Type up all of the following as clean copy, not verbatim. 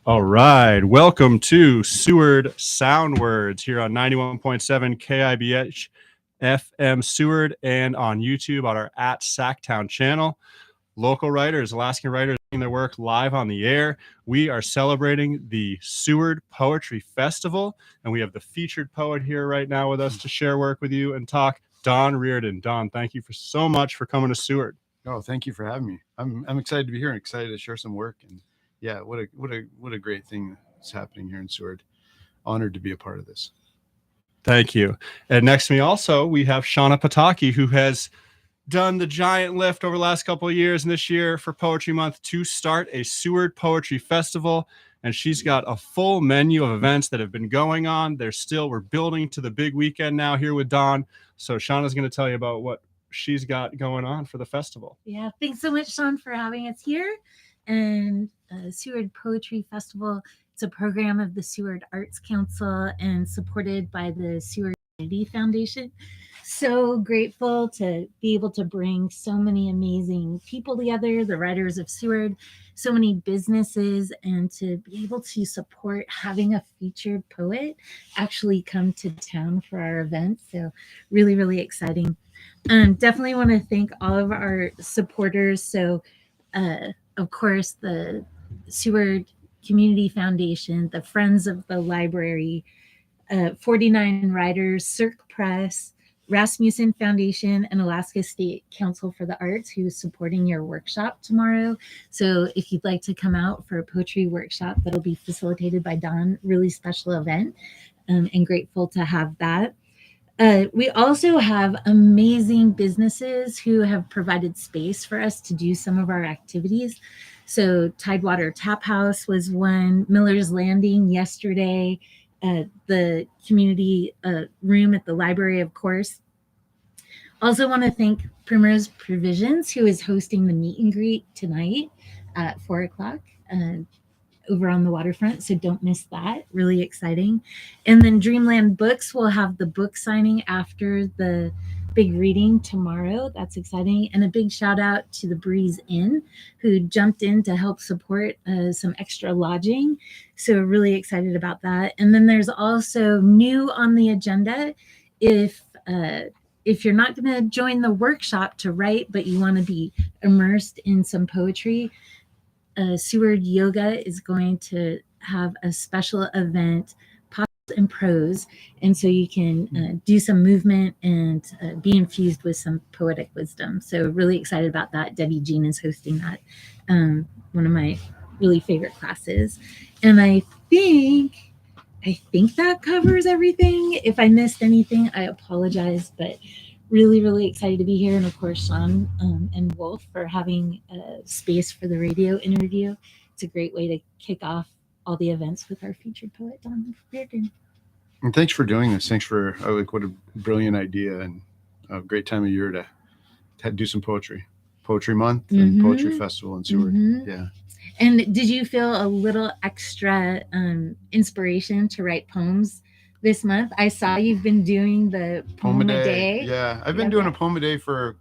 All right. Welcome to Seward Sound Words here on 91.7 KIBH FM Seward and on YouTube on our @Sacktown channel. Local writers, Alaskan writers doing their work live on the air. We are celebrating the Seward Poetry Festival, and we have the featured poet here right now with us to share work with you and talk, Don Rearden. Don, thank you so much for coming to Seward. Oh, thank you for having me. I'm excited to be here and excited to share some work. And yeah, what a great thing that's happening here in Seward. Honored to be a part of this. Thank you. And next to me also, we have Shauna Pataki, who has done the giant lift over the last couple of years and this year for Poetry Month to start a Seward Poetry Festival. And she's got a full menu of events that have been going on. We're building to the big weekend now here with Don. So Shauna's going to tell you about what she's got going on for the festival. Yeah, thanks so much, Sean, for having us here. And Seward Poetry Festival, it's a program of the Seward Arts Council and supported by the Seward Community Foundation. So grateful to be able to bring so many amazing people together, the writers of Seward, so many businesses, and to be able to support having a featured poet actually come to town for our event. So really, really exciting. Definitely want to thank all of our supporters. So, of course, the Seward Community Foundation, the Friends of the Library, 49 Writers, Cirque Press, Rasmussen Foundation, and Alaska State Council for the Arts, who's supporting your workshop tomorrow. So if you'd like to come out for a poetry workshop, that'll be facilitated by Don, really special event, and grateful to have that. We also have amazing businesses who have provided space for us to do some of our activities. So Tidewater Tap House was one, Miller's Landing yesterday, the community room at the library, of course. Also want to thank Primrose Provisions, who is hosting the meet and greet tonight at 4 o'clock. Over on the waterfront, so don't miss that. Really exciting. And then Dreamland Books will have the book signing after the big reading tomorrow. That's exciting. And a big shout out to the Breeze Inn, who jumped in to help support some extra lodging. So really excited about that. And then there's also new on the agenda. If you're not going to join the workshop to write, but you want to be immersed in some poetry, Seward Yoga is going to have a special event, Pops and Prose, and so you can do some movement and be infused with some poetic wisdom. So really excited about that. Debbie Jean is hosting that, one of my really favorite classes. And I think that covers everything. If I missed anything, I apologize, but really, really excited to be here. And of course, Sean and Wolf for having space for the radio interview. It's a great way to kick off all the events with our featured poet, Don Rearden. And thanks for doing this. Thanks for, what a brilliant idea and a great time of year to do some poetry. Poetry Month and Poetry Festival in Seward. Yeah. And did you feel a little extra inspiration to write poems this month? I saw you've been doing the poem a day. Yeah, I've been doing a poem a day for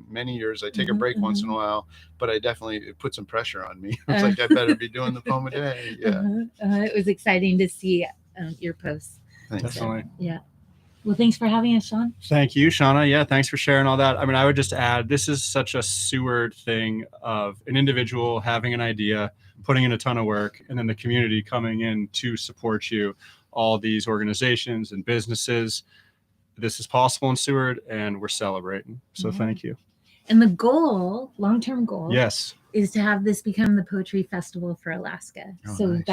many years. I take a break once in a while, but it put some pressure on me. It's like I better be doing the poem a day. Yeah. It was exciting to see your posts. Thanks. Definitely. Yeah. Well, thanks for having us, Sean. Thank you, Shauna. Yeah, thanks for sharing all that. I mean, I would just add, this is such a Seward thing of an individual having an idea, putting in a ton of work, and then the community coming in to support you. All these organizations and businesses. This is possible in Seward, and we're celebrating. So thank you. And the goal, long-term goal, yes, is to have this become the Poetry Festival for Alaska. Oh, so nice. we've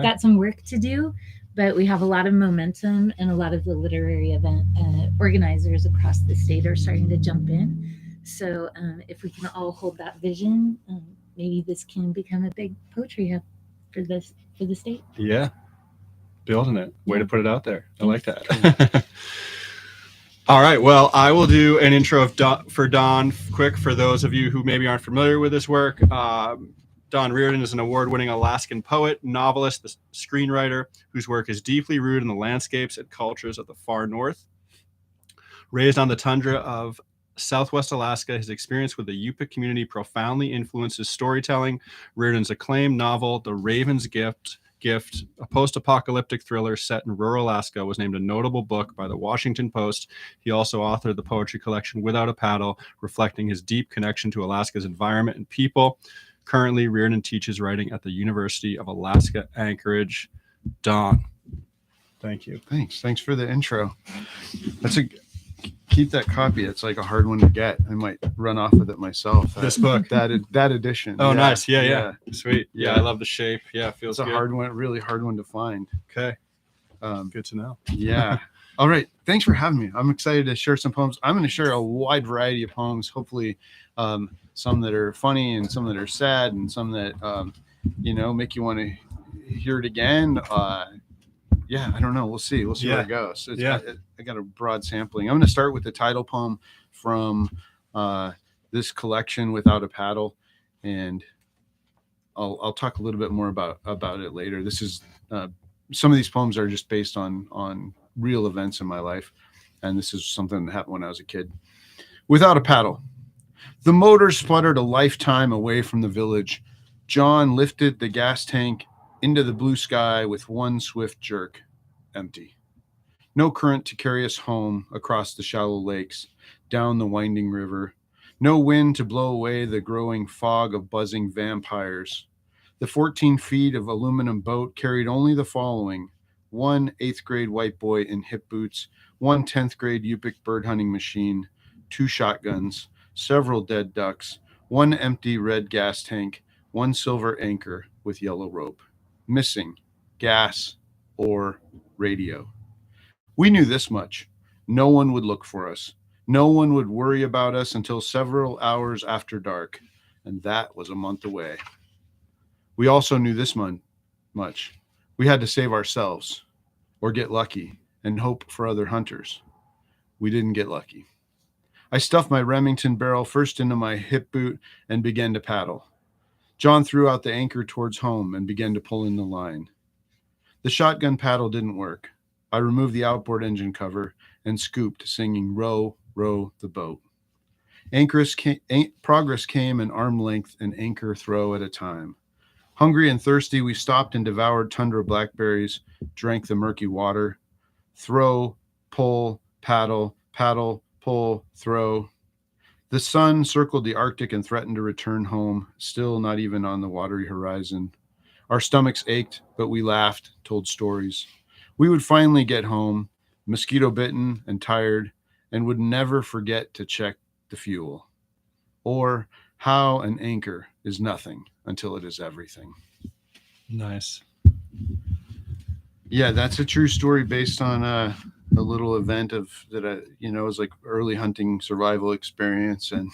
got some work to do, but we have a lot of momentum, and a lot of the literary event organizers across the state are starting to jump in. So if we can all hold that vision, maybe this can become a big poetry hub for the state. Yeah. Building it. Way to put it out there. I like that. All right. Well, I will do an intro for Don quick for those of you who maybe aren't familiar with his work. Don Rearden is an award-winning Alaskan poet, novelist, screenwriter whose work is deeply rooted in the landscapes and cultures of the far north. Raised on the tundra of Southwest Alaska, his experience with the Yupik community profoundly influenced his storytelling. Rearden's acclaimed novel, The Raven's Gift, a post-apocalyptic thriller set in rural Alaska, was named a notable book by the Washington Post. He also authored the poetry collection Without a Paddle, reflecting his deep connection to Alaska's environment and people. Currently, Rearden teaches writing at the University of Alaska, Anchorage. Don, thank you. Thanks for the intro. Keep that copy. It's like a hard one to get. I might run off with it myself. This book, that edition. Oh, yeah. Nice. Yeah. Sweet. Yeah, I love the shape. Yeah, it feels it's a good. hard one, really hard one to find. Okay. Good to know. Yeah. All right. Thanks for having me. I'm excited to share some poems. I'm going to share a wide variety of poems. Hopefully, some that are funny and some that are sad and some that make you want to hear it again. Yeah, I don't know. We'll see. We'll see where it goes. I got a broad sampling. I'm going to start with the title poem from this collection, Without a Paddle, and I'll talk a little bit more about it later. This is some of these poems are just based on real events in my life, and this is something that happened when I was a kid. Without a paddle. The motor spluttered a lifetime away from the village. John lifted the gas tank into the blue sky with one swift jerk. Empty. No current to carry us home across the shallow lakes, down the winding river. No wind to blow away the growing fog of buzzing vampires. The 14 feet of aluminum boat carried only the following: one 8th grade white boy in hip boots, one 10th grade Yupik bird hunting machine, 2 shotguns, several dead ducks, one empty red gas tank, one silver anchor with yellow rope. Missing gas or radio. We knew this much. No one would look for us. No one would worry about us until several hours after dark, and that was a month away. We also knew this much. We had to save ourselves or get lucky and hope for other hunters. We didn't get lucky. I stuffed my Remington barrel first into my hip boot and began to paddle. John threw out the anchor towards home and began to pull in the line. The shotgun paddle didn't work. I removed the outboard engine cover and scooped, singing, "Row, row the boat." Progress came an arm length, an anchor throw at a time. Hungry and thirsty, we stopped and devoured tundra blackberries, drank the murky water. Throw, pull, paddle, paddle, pull, throw. The sun circled the Arctic and threatened to return home, still not even on the watery horizon. Our stomachs ached, but we laughed, told stories. We would finally get home, mosquito-bitten and tired, and would never forget to check the fuel. Or how an anchor is nothing until it is everything. Nice. Yeah, that's a true story based on a little event was like early hunting survival experience, and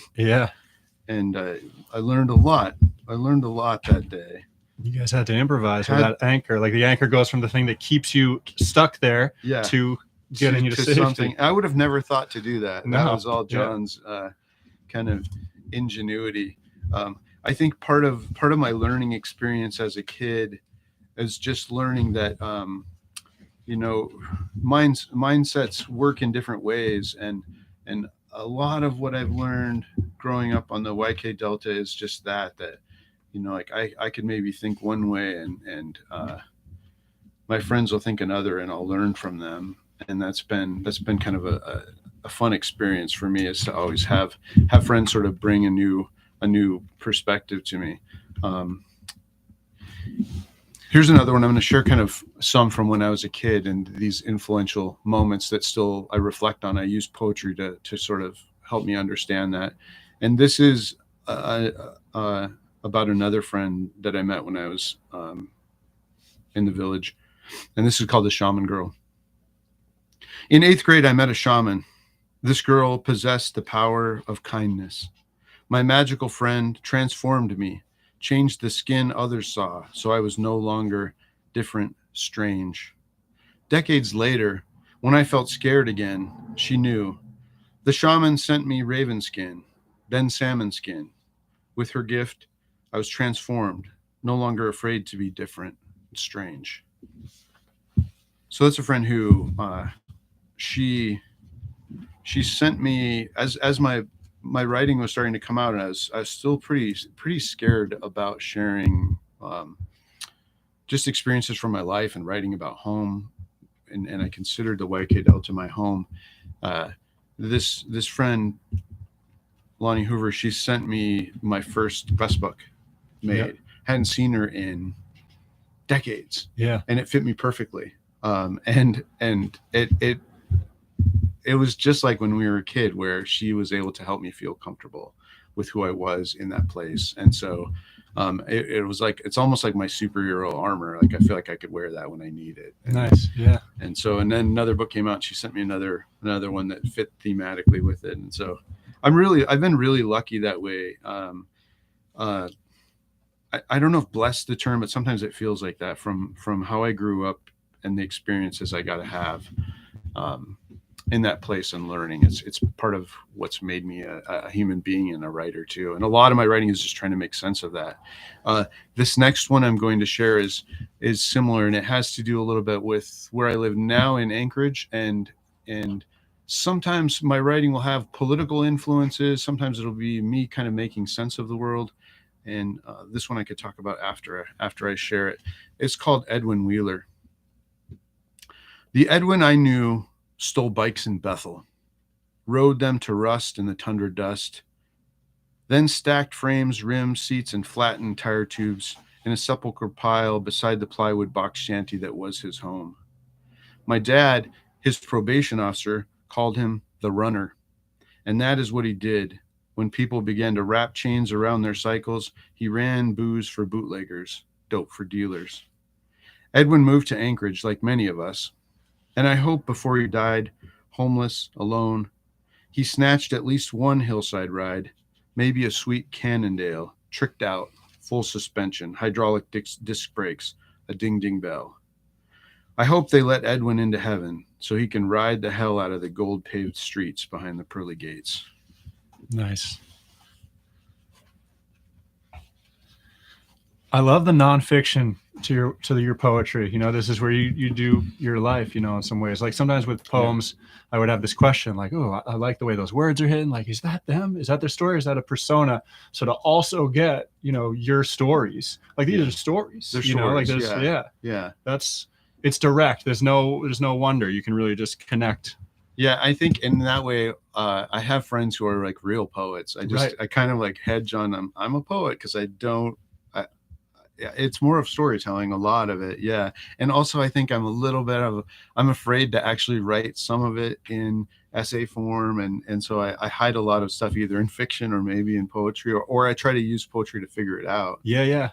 I learned a lot. I learned a lot that day. You guys had to improvise with that anchor. Like the anchor goes from the thing that keeps you stuck there to getting you to safety. Something. I would have never thought to do that. No. That was all John's kind of ingenuity. I think part of my learning experience as a kid is just learning that mindsets work in different ways, and a lot of what I've learned growing up on the YK Delta is just that I could maybe think one way and my friends will think another, and I'll learn from them. And that's been kind of a fun experience for me, is to always have friends sort of bring a new perspective to me. Here's another one. I'm going to share kind of some from when I was a kid and these influential moments that still I reflect on. I use poetry to sort of help me understand that. And this is about another friend that I met when I was in the village. And this is called The Shaman Girl. In 8th grade, I met a shaman. This girl possessed the power of kindness. My magical friend transformed me, changed the skin others saw, so I was no longer different, strange. Decades later, when I felt scared again, she knew. The shaman sent me raven skin, then salmon skin. With her gift, I was transformed, no longer afraid to be different and strange. So that's a friend who she she sent me as my writing was starting to come out, and I was still pretty scared about sharing just experiences from my life and writing about home, and I considered the YK Delta my home. This friend, Lonnie Hoover, she sent me my first best book made. Yep. Hadn't seen her in decades. Yeah. And it fit me perfectly. And it was just like when we were a kid, where she was able to help me feel comfortable with who I was in that place. And so it was like, it's almost like my superhero armor. Like I feel like I could wear that when I need it. And, Nice. Yeah. And so, and then another book came out, and she sent me another one that fit thematically with it. And so I've been really lucky that way. I don't know if blessed the term, but sometimes it feels like that from how I grew up and the experiences I got to have in that place and learning. It's part of what's made me a human being and a writer too. And a lot of my writing is just trying to make sense of that. This next one I'm going to share is similar, and it has to do a little bit with where I live now in Anchorage, and sometimes my writing will have political influences. Sometimes it'll be me kind of making sense of the world. And this one I could talk about after I share it. It's called Edwin Wheeler. The Edwin I knew stole bikes in Bethel, rode them to rust in the tundra dust, then stacked frames, rims, seats, and flattened tire tubes in a sepulchre pile beside the plywood box shanty that was his home. My dad, his probation officer, called him the runner, and that is what he did. When people began to wrap chains around their cycles, he ran booze for bootleggers, dope for dealers. Edwin moved to Anchorage like many of us, and I hope before he died, homeless, alone, he snatched at least one hillside ride, maybe a sweet Cannondale, tricked out, full suspension, hydraulic disc brakes, a ding-ding bell. I hope they let Edwin into heaven so he can ride the hell out of the gold-paved streets behind the pearly gates. Nice. I love the nonfiction to your poetry. You know, this is where you do your life, you know, in some ways. Like sometimes with poems, I would have this question like, oh, I like the way those words are hidden. Like, is that them? Is that their story? Is that a persona? So to also get, you know, your stories, like these are stories, They're you stories. know, like there's, yeah. It's direct. There's no wonder. You can really just connect. Yeah, I think in that way, I have friends who are like real poets. I kind of like hedge on them. I'm a poet because it's more of storytelling, a lot of it. Yeah. And also I think I'm afraid to actually write some of it in essay form. And so I hide a lot of stuff either in fiction or maybe in poetry, or I try to use poetry to figure it out. Yeah.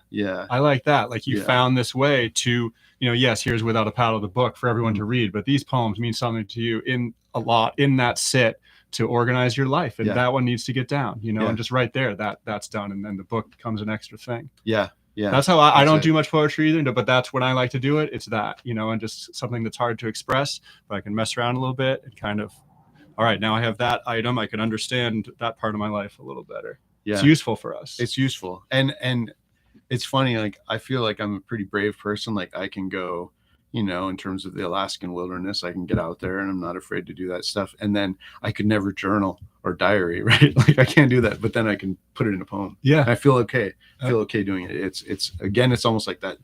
I like that. Like you found this way to, you know, yes, here's Without a Paddle, the book for everyone to read, but these poems mean something to you in that sit to organize your life. And that one needs to get down, you know, and just right there, that's done. And then the book becomes an extra thing. Yeah. That's how I don't do much poetry either, but that's when I like to do it. It's that, you know, and just something that's hard to express, but I can mess around a little bit and kind of, all right, now I have that item. I can understand that part of my life a little better. Yeah. It's useful for us. It's useful. And it's funny. Like, I feel like I'm a pretty brave person. Like I can go, you know, in terms of the Alaskan wilderness, I can get out there and I'm not afraid to do that stuff. And then I could never journal or diary, right? Like I can't do that, but then I can put it in a poem. Yeah. And I feel okay. I feel okay doing it. It's again, it's almost like that,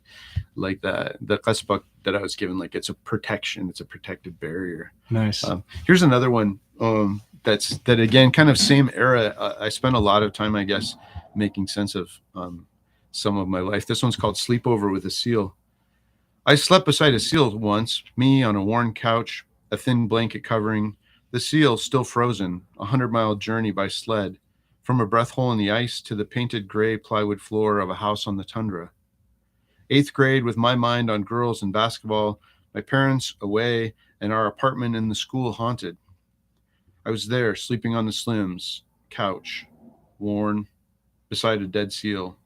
like the class book that I was given, like it's a protection. It's a protected barrier. Nice. Here's another one that again, kind of same era. I spent a lot of time, I guess, making sense of some of my life. This one's called Sleepover with a Seal. I slept beside a seal once, me on a worn couch, a thin blanket covering, the seal still frozen, 100-mile journey by sled, from a breath hole in the ice to the painted gray plywood floor of a house on the tundra. 8th grade with my mind on girls and basketball, my parents away, and our apartment in the school haunted. I was there, sleeping on the Slims, couch, worn, beside a dead seal,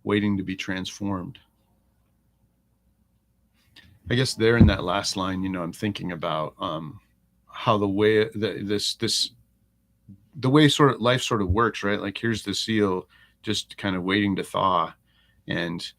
waiting to be transformed. I guess there in that last line, you know, I'm thinking about how the way the way sort of life sort of works, right? Like here's the seal just kind of waiting to thaw, and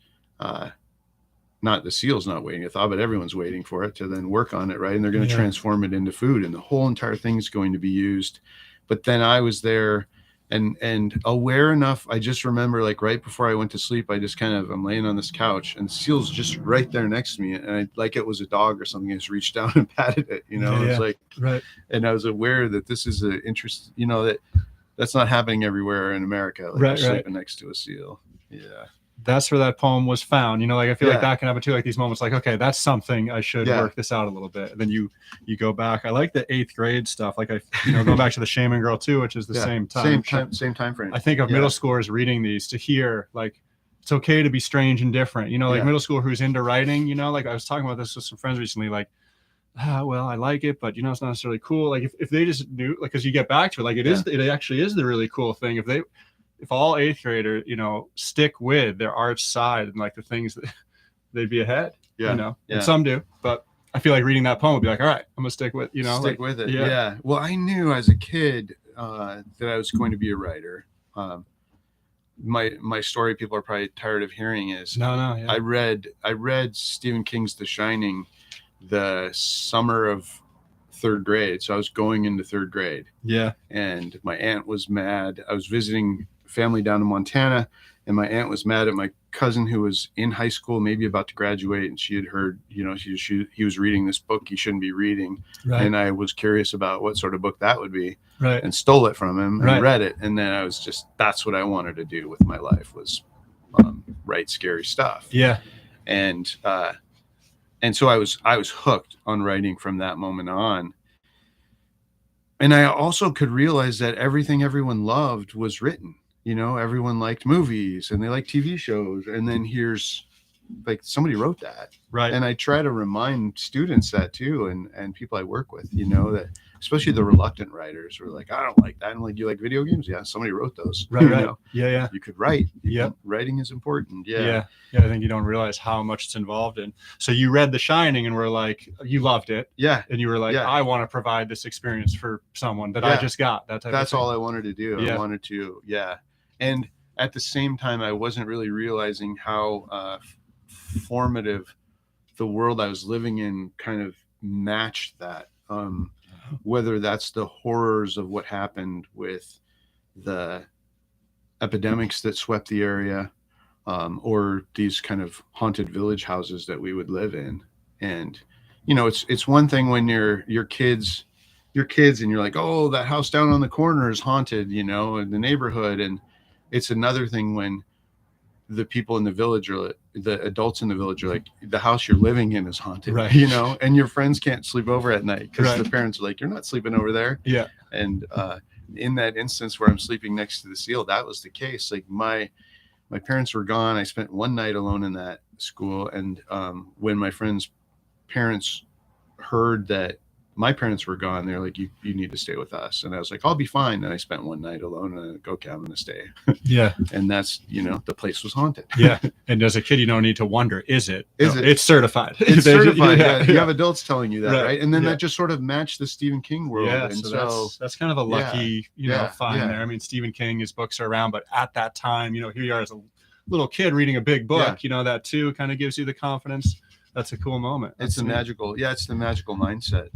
not the seal's not waiting a thaw, but everyone's waiting for it to then work on it, right? And they're going to Yeah. transform it into food, and the whole entire thing's going to be used. But then I was there and aware enough. I just remember, like, right before I went to sleep, I'm laying on this couch, and the seal's just right there next to me, and I, like it was a dog or something, I just reached down and patted it, you know. Yeah, It's like, right. and I was aware that this is an interest, you know, that's not happening everywhere in America. Like, Right, sleeping next to a seal. Yeah. That's where that poem was found. You know, like, I feel like Yeah. that can happen too. Like these moments, like, okay, that's something I should Yeah. work this out a little bit. And then you go back. I like the 8th grade stuff. Like, going back to the Shaman Girl too, which is the same time. Same time frame. I think of middle schoolers reading these to hear, like, it's okay to be strange and different. You know, like middle schooler who's into writing, you know, like I was talking about this with some friends recently, like, well, I like it, but, you know, it's not necessarily cool. Like if they just knew, like, cause you get back to it, like it actually is the really cool thing. If all 8th graders, you know, stick with their arts side and like the things that they'd be ahead, you know, and some do, but I feel like reading that poem would be like, all right, I'm gonna stick with, you know, stick with it. Yeah. Yeah. Well, I knew as a kid that I was going to be a writer. My story, people are probably tired of hearing, is yeah. I read Stephen King's The Shining the summer of 3rd grade. So I was going into 3rd grade. Yeah. And my aunt was mad. I was visiting family down in Montana, and my aunt was mad at my cousin who was in high school, maybe about to graduate, and she had heard, you know, he was reading this book he shouldn't be reading. Right. And I was curious about what sort of book that would be. Right. And stole it from him and read it. And then I was just, that's what I wanted to do with my life, was write scary stuff. Yeah. And so I was hooked on writing from that moment on. And I also could realize that everything everyone loved was written. You know, everyone liked movies and they liked TV shows. And then here's, like, somebody wrote that. Right. And I try to remind students that too, and people I work with, you know, that especially the reluctant writers who are like, I don't like that. I'm like, you like video games? Yeah, somebody wrote those. Right. You Right. know? Yeah. You could write. Yeah. Writing is important. Yeah. I think you don't realize how much it's involved in. So you read The Shining and were like, you loved it. Yeah. And you were like, I want to provide this experience for someone that I just got. That's all I wanted to do. Yeah. I wanted to, And at the same time, I wasn't really realizing how formative the world I was living in kind of matched that. Whether that's the horrors of what happened with the epidemics that swept the area, or these kind of haunted village houses that we would live in. And, you know, it's one thing when you're kids and you're like, oh, that house down on the corner is haunted, you know, in the neighborhood. And it's another thing when the people in the village, or the adults in the village, are like, the house you're living in is haunted, right? You know, and your friends can't sleep over at night because right. the parents are like, you're not sleeping over there. Yeah. And in that instance where I'm sleeping next to the seal, that was the case. Like my parents were gone. I spent one night alone in that school. And when my friends' parents heard that my parents were gone, they're like, you need to stay with us. And I was like, I'll be fine. And I spent one night alone, and I like, okay, I'm going to stay. Yeah. And that's, you know, the place was haunted. Yeah. And as a kid, you don't need to wonder, is it? It's certified. It's certified. Yeah. You have adults telling you that, right? And then yeah. that just sort of matched the Stephen King world. Yeah. And so that's kind of a lucky, find there. I mean, Stephen King, his books are around, but at that time, you know, here you are as a little kid reading a big book, you know, that too kind of gives you the confidence. That's a cool moment. It's the magical mindset.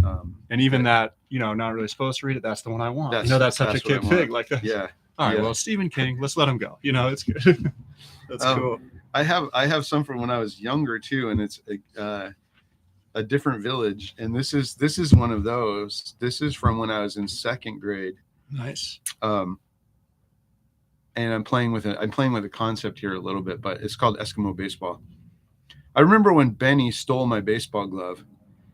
And even that, you know, not really supposed to read it. That's the one I want. You know, that's such a kid thing. Like, yeah. All right. Well, Stephen King, let's let him go. You know, it's good. That's cool. I have some from when I was younger too, and it's a different village. And this is one of those. This is from when I was in 2nd grade. Nice. And I'm playing with a concept here a little bit, but it's called Eskimo baseball. I remember when Benny stole my baseball glove.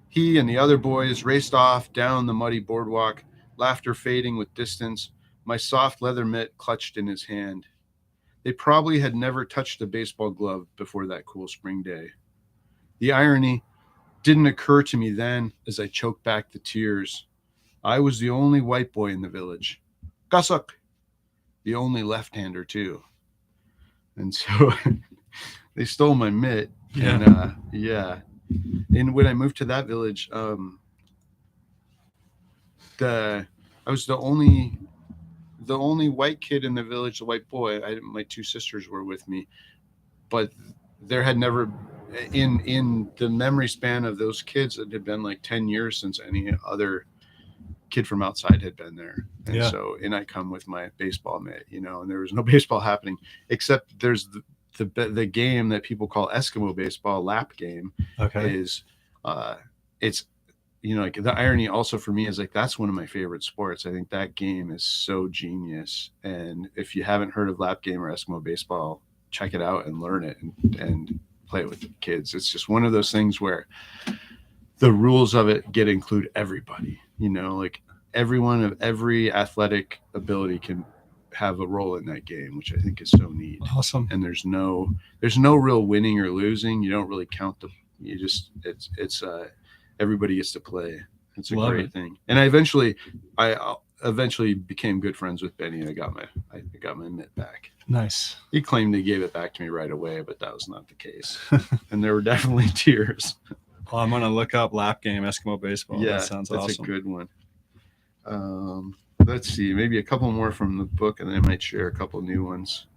He and the other boys raced off down the muddy boardwalk, laughter fading with distance, my soft leather mitt clutched in his hand. They probably had never touched a baseball glove before that cool spring day. The irony didn't occur to me then as I choked back the tears. I was the only white boy in the village. Gusuk, the only left-hander too. And so they stole my mitt. Yeah. And and when I moved to that village, I was the only white kid in the village, the white boy. My 2 sisters were with me, but there had never in the memory span of those kids, it had been like 10 years since any other kid from outside had been there. And so I come with my baseball mitt, you know, and there was no baseball happening, except there's the game that people call Eskimo baseball, lap game. Is it's, you know, like the irony also for me is like, that's one of my favorite sports. I think that game is so genius. And if you haven't heard of lap game or Eskimo baseball, check it out and learn it and play it with the kids. It's just one of those things where the rules of it include everybody, you know, like everyone of every athletic ability can have a role in that game, which I think is so neat. Awesome. And there's no real winning or losing. You don't really count it's everybody gets to play. It's a great thing. And I eventually became good friends with Benny, and I got my mitt back. Nice. He claimed he gave it back to me right away, but that was not the case. And there were definitely tears. Well, I'm gonna look up lap game Eskimo baseball. Yeah, that sounds awesome. That's a good one. Let's see, maybe a couple more from the book, and then I might share a couple new ones.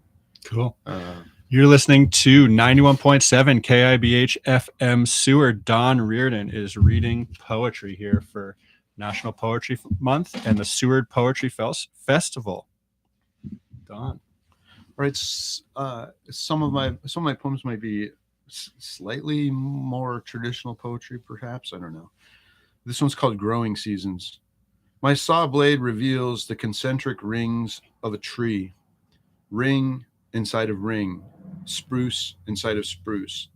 Cool. You're listening to 91.7 KIBH FM Seward. Don Rearden is reading poetry here for National Poetry Month and the Seward Poetry Festival. Don. Right. Some of my poems might be slightly more traditional poetry, perhaps. I don't know. This one's called Growing Seasons. My saw blade reveals the concentric rings of a tree. Ring inside of ring. Spruce inside of spruce.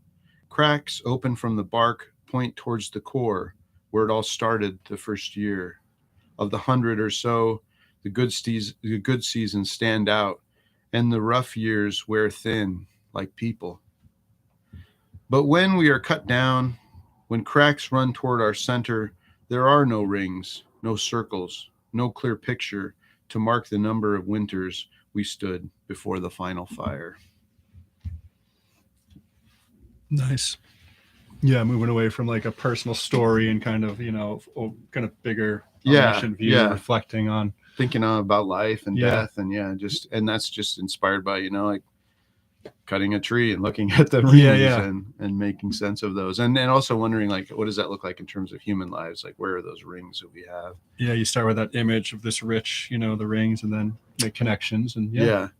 Cracks open from the bark point towards the core, where it all started the first year. Of the 100 or so, the good seasons stand out, and the rough years wear thin like people. But when we are cut down, when cracks run toward our center, there are no rings, no circles, no clear picture to mark the number of winters we stood before the final fire. Nice. Yeah, moving away from like a personal story and kind of, you know, kind of bigger view, reflecting on thinking about life and death, and and that's just inspired by, you know, like cutting a tree and looking at the rings and making sense of those, and also wondering, like, what does that look like in terms of human lives? Like, where are those rings that we have? Yeah, you start with that image of this rich, you know, the rings, and then make connections, and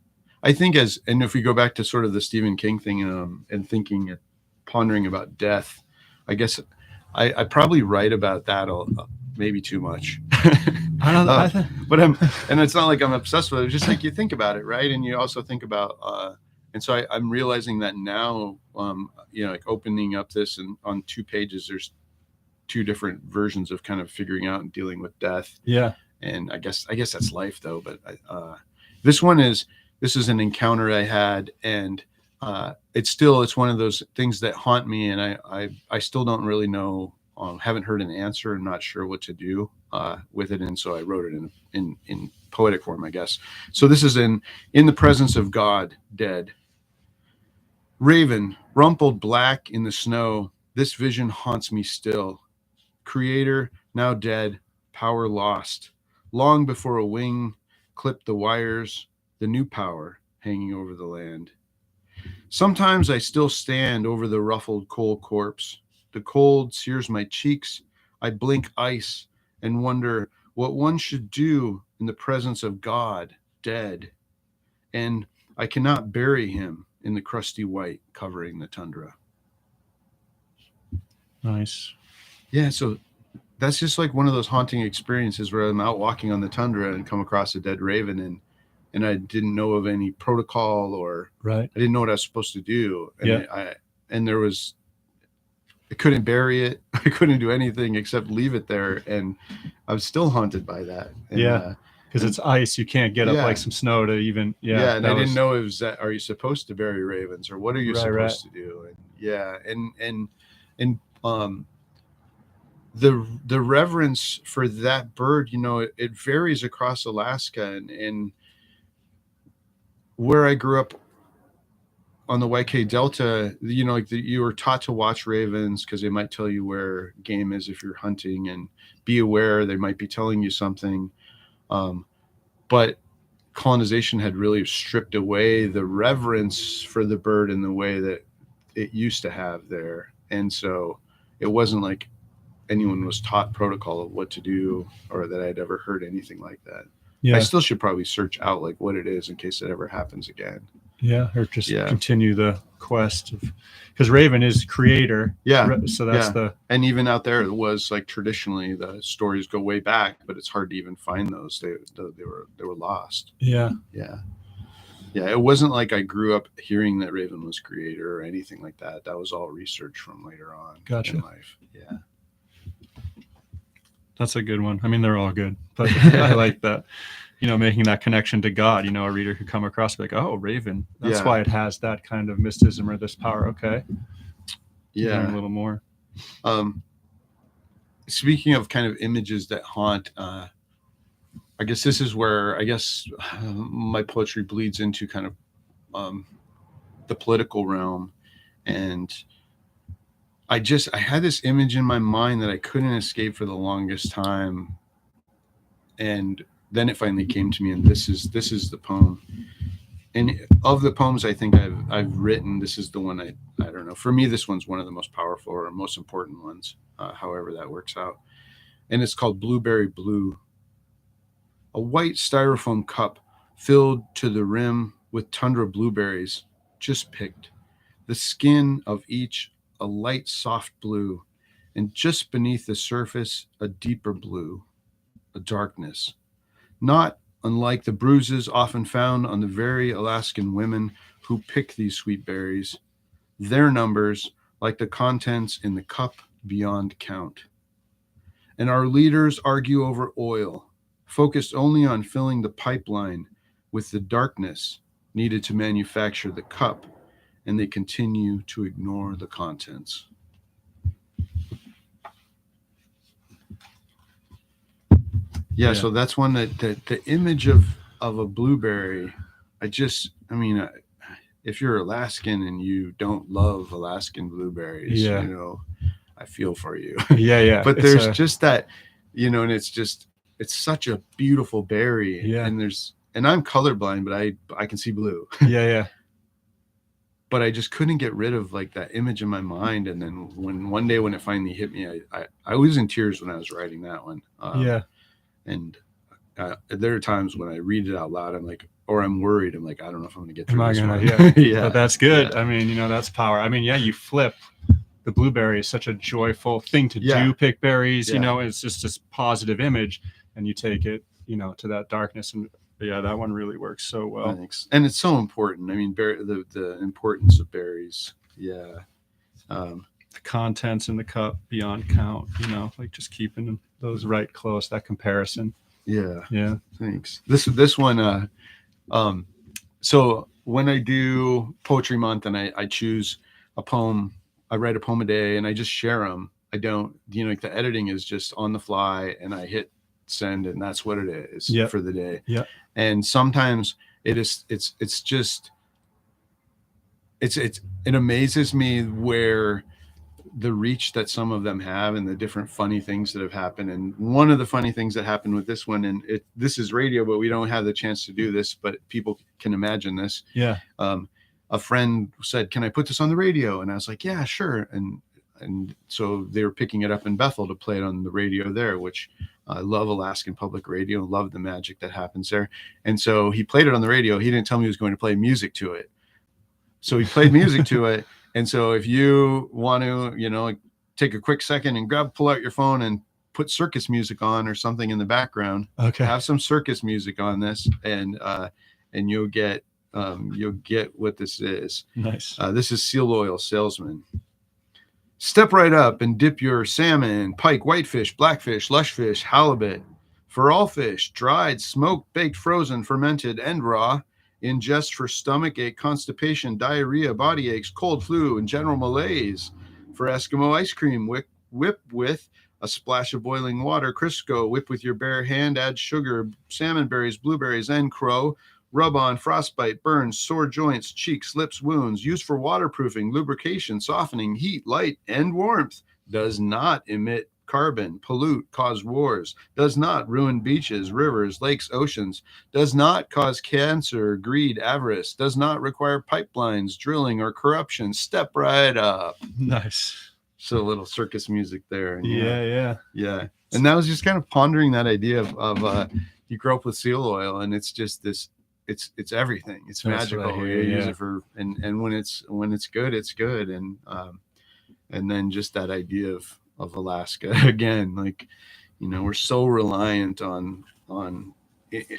I think and if we go back to sort of the Stephen King thing, and pondering about death, I guess I probably write about that maybe too much. I don't know, but and it's not like I'm obsessed with it. It's just like you think about it, right? And you also think about, and so I'm realizing that now, you know, like opening up this, and on 2 pages, there's 2 different versions of kind of figuring out and dealing with death. Yeah. And I guess that's life though. But this is an encounter I had, and it's one of those things that haunt me, and I still don't really know, haven't heard an answer, and not sure what to do with it, and so I wrote it in poetic form, I guess. So this is in the presence of God, dead. Raven, rumpled black in the snow, this vision haunts me still. Creator, now dead, power lost. Long before a wing clipped the wires, the new power hanging over the land. Sometimes I still stand over the ruffled coal corpse. The cold sears my cheeks. I blink ice and wonder what one should do in the presence of God, dead. And I cannot bury him in the crusty white covering the tundra. Nice. Yeah, so that's just like one of those haunting experiences where I'm out walking on the tundra and come across a dead raven, and I didn't know of any protocol, or I didn't know what I was supposed to do. And I couldn't bury it. I couldn't do anything except leave it there. And I was still haunted by that. And, because it's ice. You can't get up like some snow to even. And I didn't know are you supposed to bury ravens, or what are you supposed to do? And the reverence for that bird, you know, it varies across Alaska, and where I grew up on the YK Delta, you know, like you were taught to watch ravens because they might tell you where game is if you're hunting, and be aware they might be telling you something. But colonization had really stripped away the reverence for the bird in the way that it used to have there. And so it wasn't like anyone was taught protocol of what to do, or that I'd ever heard anything like that. Yeah. I still should probably search out like what it is in case it ever happens again. Yeah, or just continue the quest of, because Raven is creator. Yeah. So that's and even out there, it was like traditionally the stories go way back, but it's hard to even find those. They were lost. Yeah. Yeah. Yeah. It wasn't like I grew up hearing that Raven was creator or anything like that. That was all research from later on in life. Yeah. That's a good one. I mean, they're all good, but I like that. Making that connection to God, a reader could come across like, oh, Raven. That's why it has that kind of mysticism or this power. Okay. Yeah. Learn a little more. Speaking of kind of images that haunt, I guess this is where my poetry bleeds into kind of the political realm. And I had this image in my mind that I couldn't escape for the longest time. And then it finally came to me, and this is the poem. And of the poems I think I've written, this is the one I don't know. For me, this one's one of the most powerful or most important ones, however that works out. And it's called Blueberry Blue. A white styrofoam cup filled to the rim with tundra blueberries, just picked. The skin of each a light soft blue, and just beneath the surface a deeper blue, a darkness. Not unlike the bruises often found on the very Alaskan women who pick these sweet berries, their numbers like the contents in the cup beyond count. And our leaders argue over oil, focused only on filling the pipeline with the darkness needed to manufacture the cup, and they continue to ignore the contents. Yeah, so that's one that the image of a blueberry, if you're Alaskan and you don't love Alaskan blueberries, I feel for you. Yeah. But there's just that, and it's such a beautiful berry. Yeah. And I'm colorblind, but I can see blue. Yeah. But I just couldn't get rid of like that image in my mind. And then one day when it finally hit me, I was in tears when I was writing that one. And there are times when I read it out loud, I'm like, or I'm worried. I'm like, I don't know if I'm going to get through this one. Yeah. But that's good. Yeah. I mean, that's power. I mean, you flip. The blueberry is such a joyful thing to do. Pick berries, it's just this positive image, and you take it, to that darkness. And that one really works so well. Thanks. And it's so important. I mean, the importance of berries. Yeah. The contents in the cup beyond count, like just keeping those right close, that comparison. Yeah. Thanks. This one, so when I do Poetry Month and I choose a poem, I write a poem a day and I just share them. I don't, like the editing is just on the fly and I hit send and that's what it is for the day. Yeah. And sometimes it amazes me where the reach that some of them have and the different funny things that have happened. And one of the funny things that happened with this one, and this is radio, but we don't have the chance to do this, but people can imagine this. Yeah. A friend said, "Can I put this on the radio?" And I was like, "Yeah, sure." And so they were picking it up in Bethel to play it on the radio there, which I love Alaskan Public Radio, love the magic that happens there. And so he played it on the radio. He didn't tell me he was going to play music to it. So he played music to it. And so if you want to, take a quick second and pull out your phone and put circus music on or something in the background, have some circus music on this, and you'll get what this is. Nice. This is Seal Oil Salesman. Step right up and dip your salmon, pike, whitefish, blackfish, lushfish, halibut. For all fish, dried, smoked, baked, frozen, fermented, and raw. Ingest for stomach ache, constipation, diarrhea, body aches, cold, flu, and general malaise. For Eskimo ice cream, whip with a splash of boiling water. Crisco, whip with your bare hand, add sugar, salmon berries, blueberries, and crow. Rub on frostbite, burns, sore joints, cheeks, lips, wounds. Used for waterproofing, lubrication, softening, heat, light, and warmth. Does not emit carbon, pollute, cause wars, does not ruin beaches, rivers, lakes, oceans, does not cause cancer, greed, avarice, does not require pipelines, drilling, or corruption. Step right up. Nice. So a little circus music there. And Yeah. And that was just kind of pondering that idea of you grow up with seal oil, and it's just this. It's everything. It's That's what I magical. hear, You use yeah. it for and when it's good, it's good. And then just that idea of Alaska again, like, you know, we're so reliant on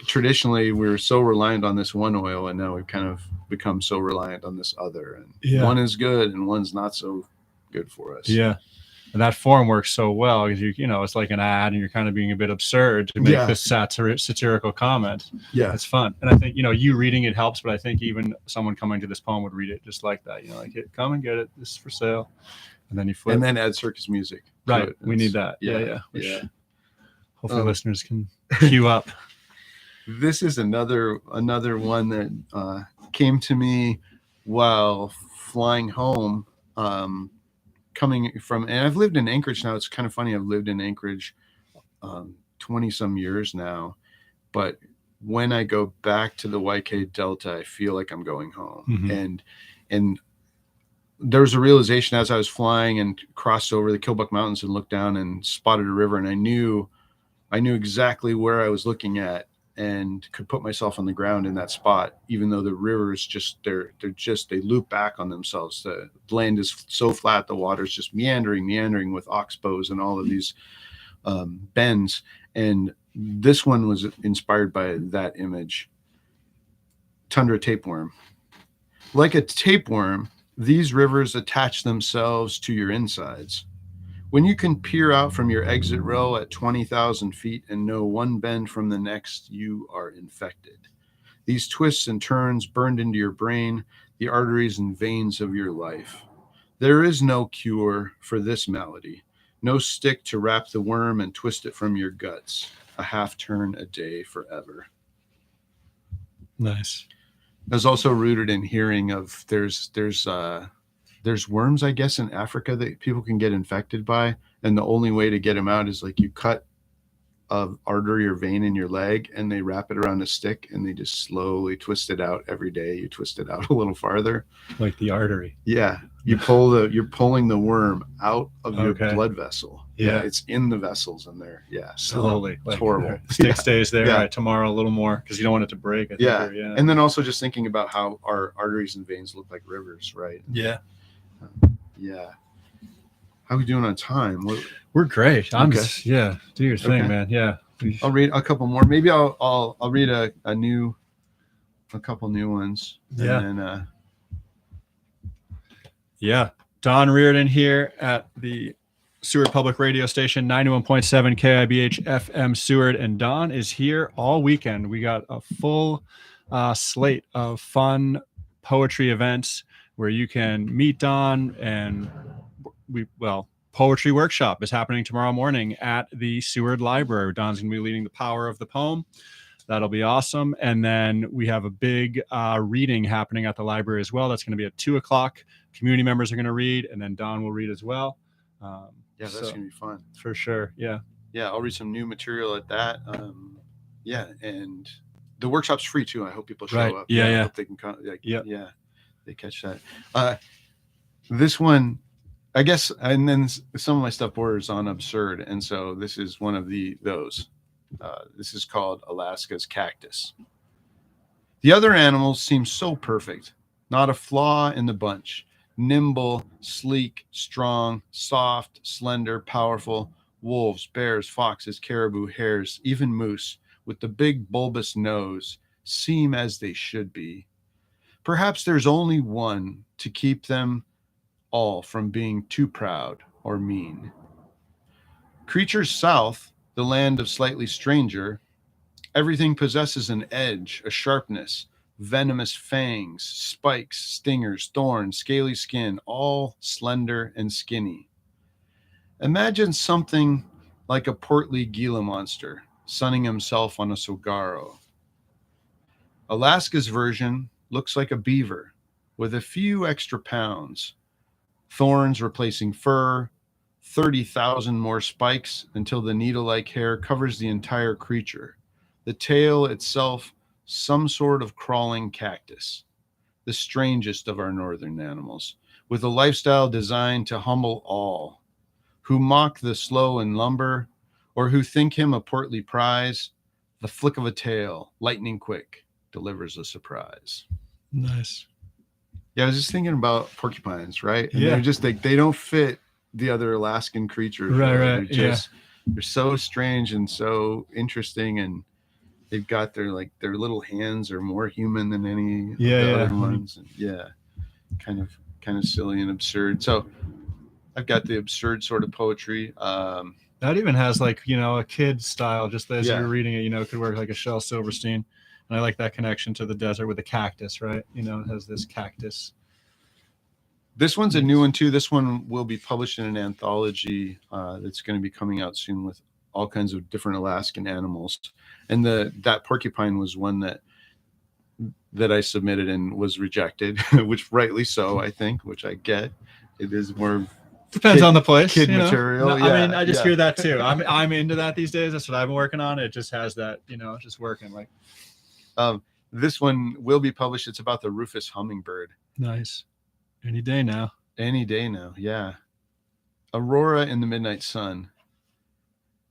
traditionally we're so reliant on this one oil, and now we've kind of become so reliant on this other, and one is good and one's not so good for us. Yeah. And that form works so well because you know, it's like an ad and you're kind of being a bit absurd to make this satirical comment. Yeah. It's fun. And I think, you know, you reading it helps, but I think even someone coming to this poem would read it just like that. You know, like, come and get it. This is for sale. And then you flip. And then add circus music. Right. We need that. Yeah. Yeah. Hopefully listeners can queue up. This is another one that came to me while flying home, coming from, and I've lived in Anchorage now. It's kind of funny. I've lived in Anchorage 20 some years now, but when I go back to the YK Delta, I feel like I'm going home. Mm-hmm. And there was a realization as I was flying and crossed over the Killbuck Mountains and looked down and spotted a river, and I knew exactly where I was looking at and could put myself on the ground in that spot, even though the rivers they loop back on themselves. The land is so flat, the water's just meandering with oxbows and all of these bends. And this one was inspired by that image. Tundra tapeworm. Like a tapeworm, these rivers attach themselves to your insides. When you can peer out from your exit row at 20,000 feet and know one bend from the next, you are infected. These twists and turns burned into your brain, the arteries and veins of your life. There is no cure for this malady, no stick to wrap the worm and twist it from your guts. A half turn a day forever. Nice. I was also rooted in hearing of there's worms, I guess, in Africa that people can get infected by, and the only way to get them out is like you cut an artery or vein in your leg, and they wrap it around a stick, and they just slowly twist it out every day. You twist it out a little farther, like the artery. Yeah, you're pulling the worm out of your blood vessel. Yeah, it's in the vessels in there. Yeah, slowly. It's horrible. Stick stays there. Right, tomorrow a little more because you don't want it to break. I think, yeah, and then also just thinking about how our arteries and veins look like rivers, right? Yeah. Yeah. How are we doing on time? We're great. I'm just, do your thing, man. Yeah. I'll read a couple more. Maybe I'll read a couple new ones. Yeah. And then, Don Rearden here at the Seward Public Radio Station, 91.7 KIBH FM Seward. And Don is here all weekend. We got a full slate of fun poetry events where you can meet Don, and poetry workshop is happening tomorrow morning at the Seward Library. Don's going to be leading the power of the poem. That'll be awesome. And then we have a big reading happening at the library as well. That's going to be at 2:00. Community members are going to read, and then Don will read as well. That's going to be fun. For sure. Yeah. Yeah, I'll read some new material at that. And the workshop's free too. I hope people show up. I hope they can come. They catch that. This one, I guess, and then some of my stuff borders on absurd, and so this is one of those. This is called Alaska's Cactus. The other animals seem so perfect, not a flaw in the bunch. Nimble, sleek, strong, soft, slender, powerful. Wolves, bears, foxes, caribou, hares, even moose, with the big bulbous nose, seem as they should be. Perhaps there's only one to keep them all from being too proud or mean. Creatures south, the land of slightly stranger, everything possesses an edge, a sharpness, venomous fangs, spikes, stingers, thorns, scaly skin, all slender and skinny. Imagine something like a portly Gila monster sunning himself on a saguaro. Alaska's version looks like a beaver with a few extra pounds, thorns replacing fur, 30,000 more spikes until the needle-like hair covers the entire creature. The tail itself, some sort of crawling cactus, the strangest of our northern animals, with a lifestyle designed to humble all who mock the slow and lumber, or who think him a portly prize. The flick of a tail, lightning quick, delivers a surprise. Nice. Yeah, I was just thinking about porcupines, right? And Yeah. they're just like, they don't fit the other Alaskan creatures. Right. They're just, they're so strange and so interesting, and they've got their little hands are more human than any of the other ones. And kind of silly and absurd. So I've got the absurd sort of poetry. That even has like, a kid style, just as Yeah. you're reading it, it could work like a Shel Silverstein. And I like that connection to the desert with the cactus, right? It has this cactus. This one's a new one too. This one will be published in an anthology that's going to be coming out soon with all kinds of different Alaskan animals. And that porcupine was one that I submitted and was rejected, which rightly so, I think, which I get. It is more Depends on the place. Kid material. No, yeah, I mean, I just hear that too. I'm into that these days. That's what I've been working on. It just has that, just working like. This one will be published. It's about the Rufous hummingbird. Nice. Any day now. Any day now. Yeah. Aurora in the midnight sun.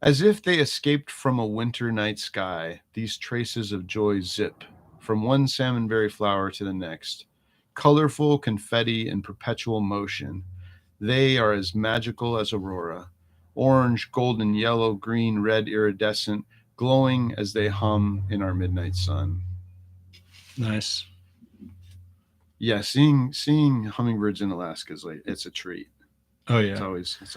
As if they escaped from a winter night sky, these traces of joy zip from one salmonberry flower to the next. Colorful confetti in perpetual motion. They are as magical as aurora. Orange, golden, yellow, green, red, iridescent, glowing as they hum in our midnight sun. Nice. Yeah, seeing hummingbirds in Alaska is it's a treat. Oh yeah. It's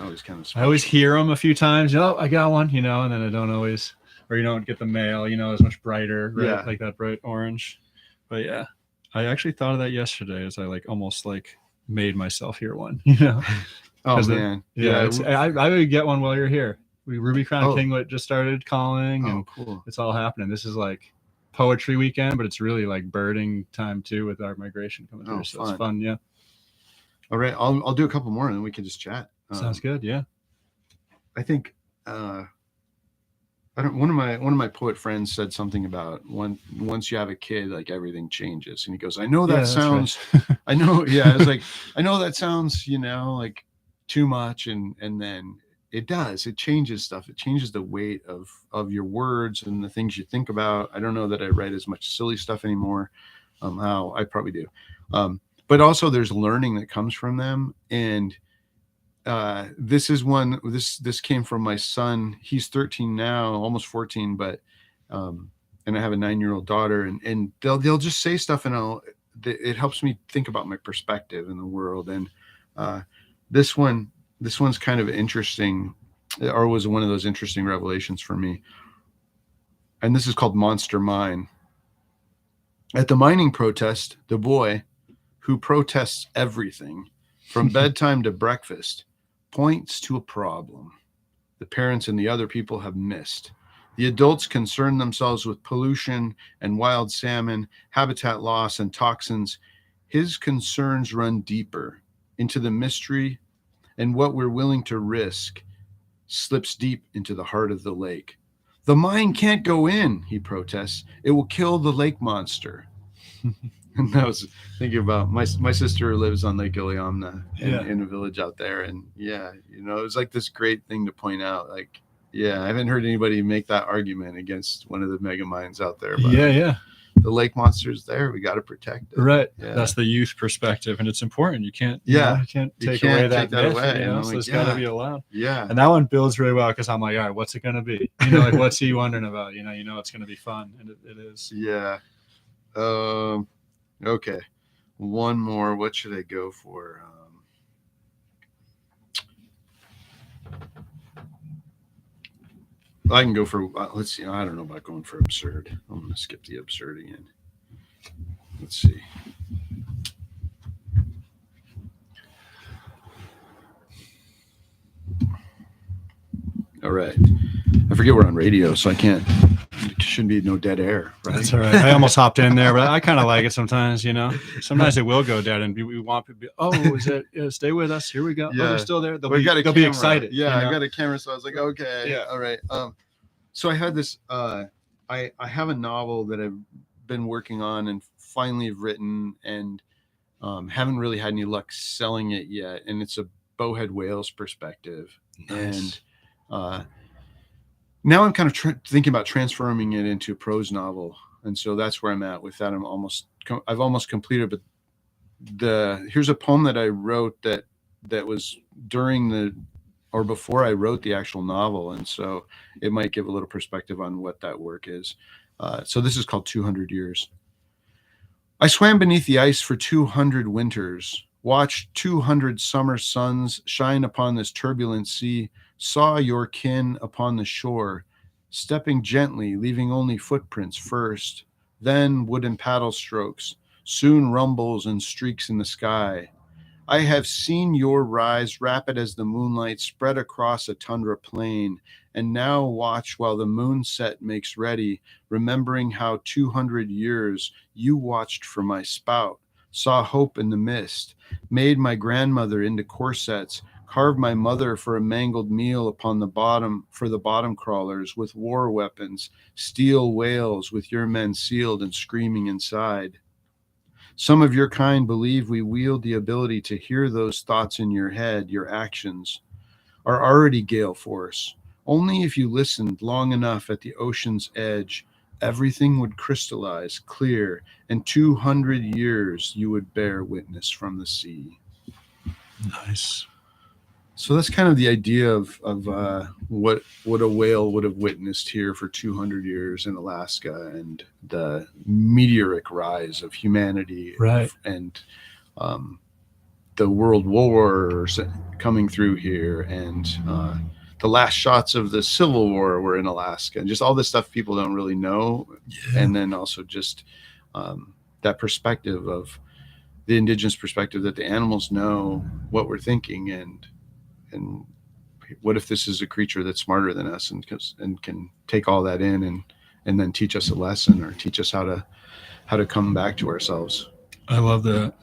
always kind of special. I always hear them a few times. Oh, I got one, and then I don't always, or you don't get the male, as much brighter, right? Yeah. Like that bright orange. But yeah, I actually thought of that yesterday as I almost made myself hear one, Oh man. I would get one while you're here. Ruby Crown Kinglet just started calling, and cool. It's all happening. This is poetry weekend, but it's really birding time too with our migration coming through. So it's fun. Yeah. All right. I'll do a couple more and then we can just chat. Sounds good. Yeah. I think one of my poet friends said something about once you have a kid, everything changes. And he goes, I know that sounds right. I know. Yeah. It's I know that sounds, too much. And then it does. It changes stuff. It changes the weight of your words and the things you think about. I don't know that I write as much silly stuff anymore. How I probably do. But also there's learning that comes from them. And this is one, this came from my son. He's 13 now, almost 14, but and I have a 9-year-old daughter, and they'll just say stuff, and it helps me think about my perspective in the world. And this one's kind of interesting, or was one of those interesting revelations for me. And this is called Monster Mine. At the mining protest, the boy, who protests everything from bedtime to breakfast, points to a problem the parents and the other people have missed. The adults concern themselves with pollution and wild salmon, habitat loss, and toxins. His concerns run deeper into the mystery, and what we're willing to risk slips deep into the heart of the lake. The mine can't go in, he protests. It will kill the lake monster. And I was thinking about my sister lives on Lake Iliamna in a village out there. And it was this great thing to point out. I haven't heard anybody make that argument against one of the mega mines out there. But the lake monster's there. We got to protect it. Right. Yeah. That's the youth perspective. And it's important. You can't, you can't take away that myth, so it's got to be allowed. Yeah. And that one builds really well because I'm like, all right, what's it going to be? What's he wondering about? It's going to be fun. And it is. Yeah. Okay. One more. What should I go for? I can go for, let's see. I don't know about going for absurd. I'm going to skip the absurd again. Let's see. All right. I forget we're on radio, so I can't shouldn't be no dead air, right? That's all right. I almost hopped in there, but I kind of like it sometimes, you know. Sometimes it will go dead, and we want people to be, oh, is it? Yeah, stay with us. Here we go. Yeah. Oh, they're still there. They'll We got a be camera. excited. Yeah, you know? I got a camera, so I was like, okay, Yeah. all right. So I had this. I have a novel that I've been working on and finally have written, and haven't really had any luck selling it yet. And it's a bowhead whale's perspective, Nice. and now I'm kind of thinking about transforming it into a prose novel, and so that's where I'm at with that. I've almost completed, but here's a poem that I wrote that was during or before I wrote the actual novel, and so it might give a little perspective on what that work is. So this is called 200 Years. I swam beneath the ice for 200 winters, watched 200 summer suns shine upon this turbulent sea, saw your kin upon the shore, stepping gently, leaving only footprints first, then wooden paddle strokes, soon rumbles and streaks in the sky. I have seen your rise, rapid as the moonlight spread across a tundra plain, and now watch while the moonset makes ready, remembering how 200 years you watched for my spout, saw hope in the mist, made my grandmother into corsets, carved my mother for a mangled meal upon the bottom for the bottom crawlers with war weapons, steel whales with your men sealed and screaming inside. Some of your kind believe we wield the ability to hear those thoughts in your head. Your actions are already gale force. Only if you listened long enough at the ocean's edge, everything would crystallize clear, and 200 years you would bear witness from the sea. Nice. So that's kind of the idea of what a whale would have witnessed here for 200 years in Alaska, and the meteoric rise of humanity, Right. and the World War coming through here, and the last shots of the Civil War were in Alaska, and just all this stuff people don't really know. Yeah. And then also just that perspective of the indigenous perspective, that the animals know what we're thinking, and what if this is a creature that's smarter than us and can take all that in and then teach us a lesson, or teach us how to come back to ourselves. I love that.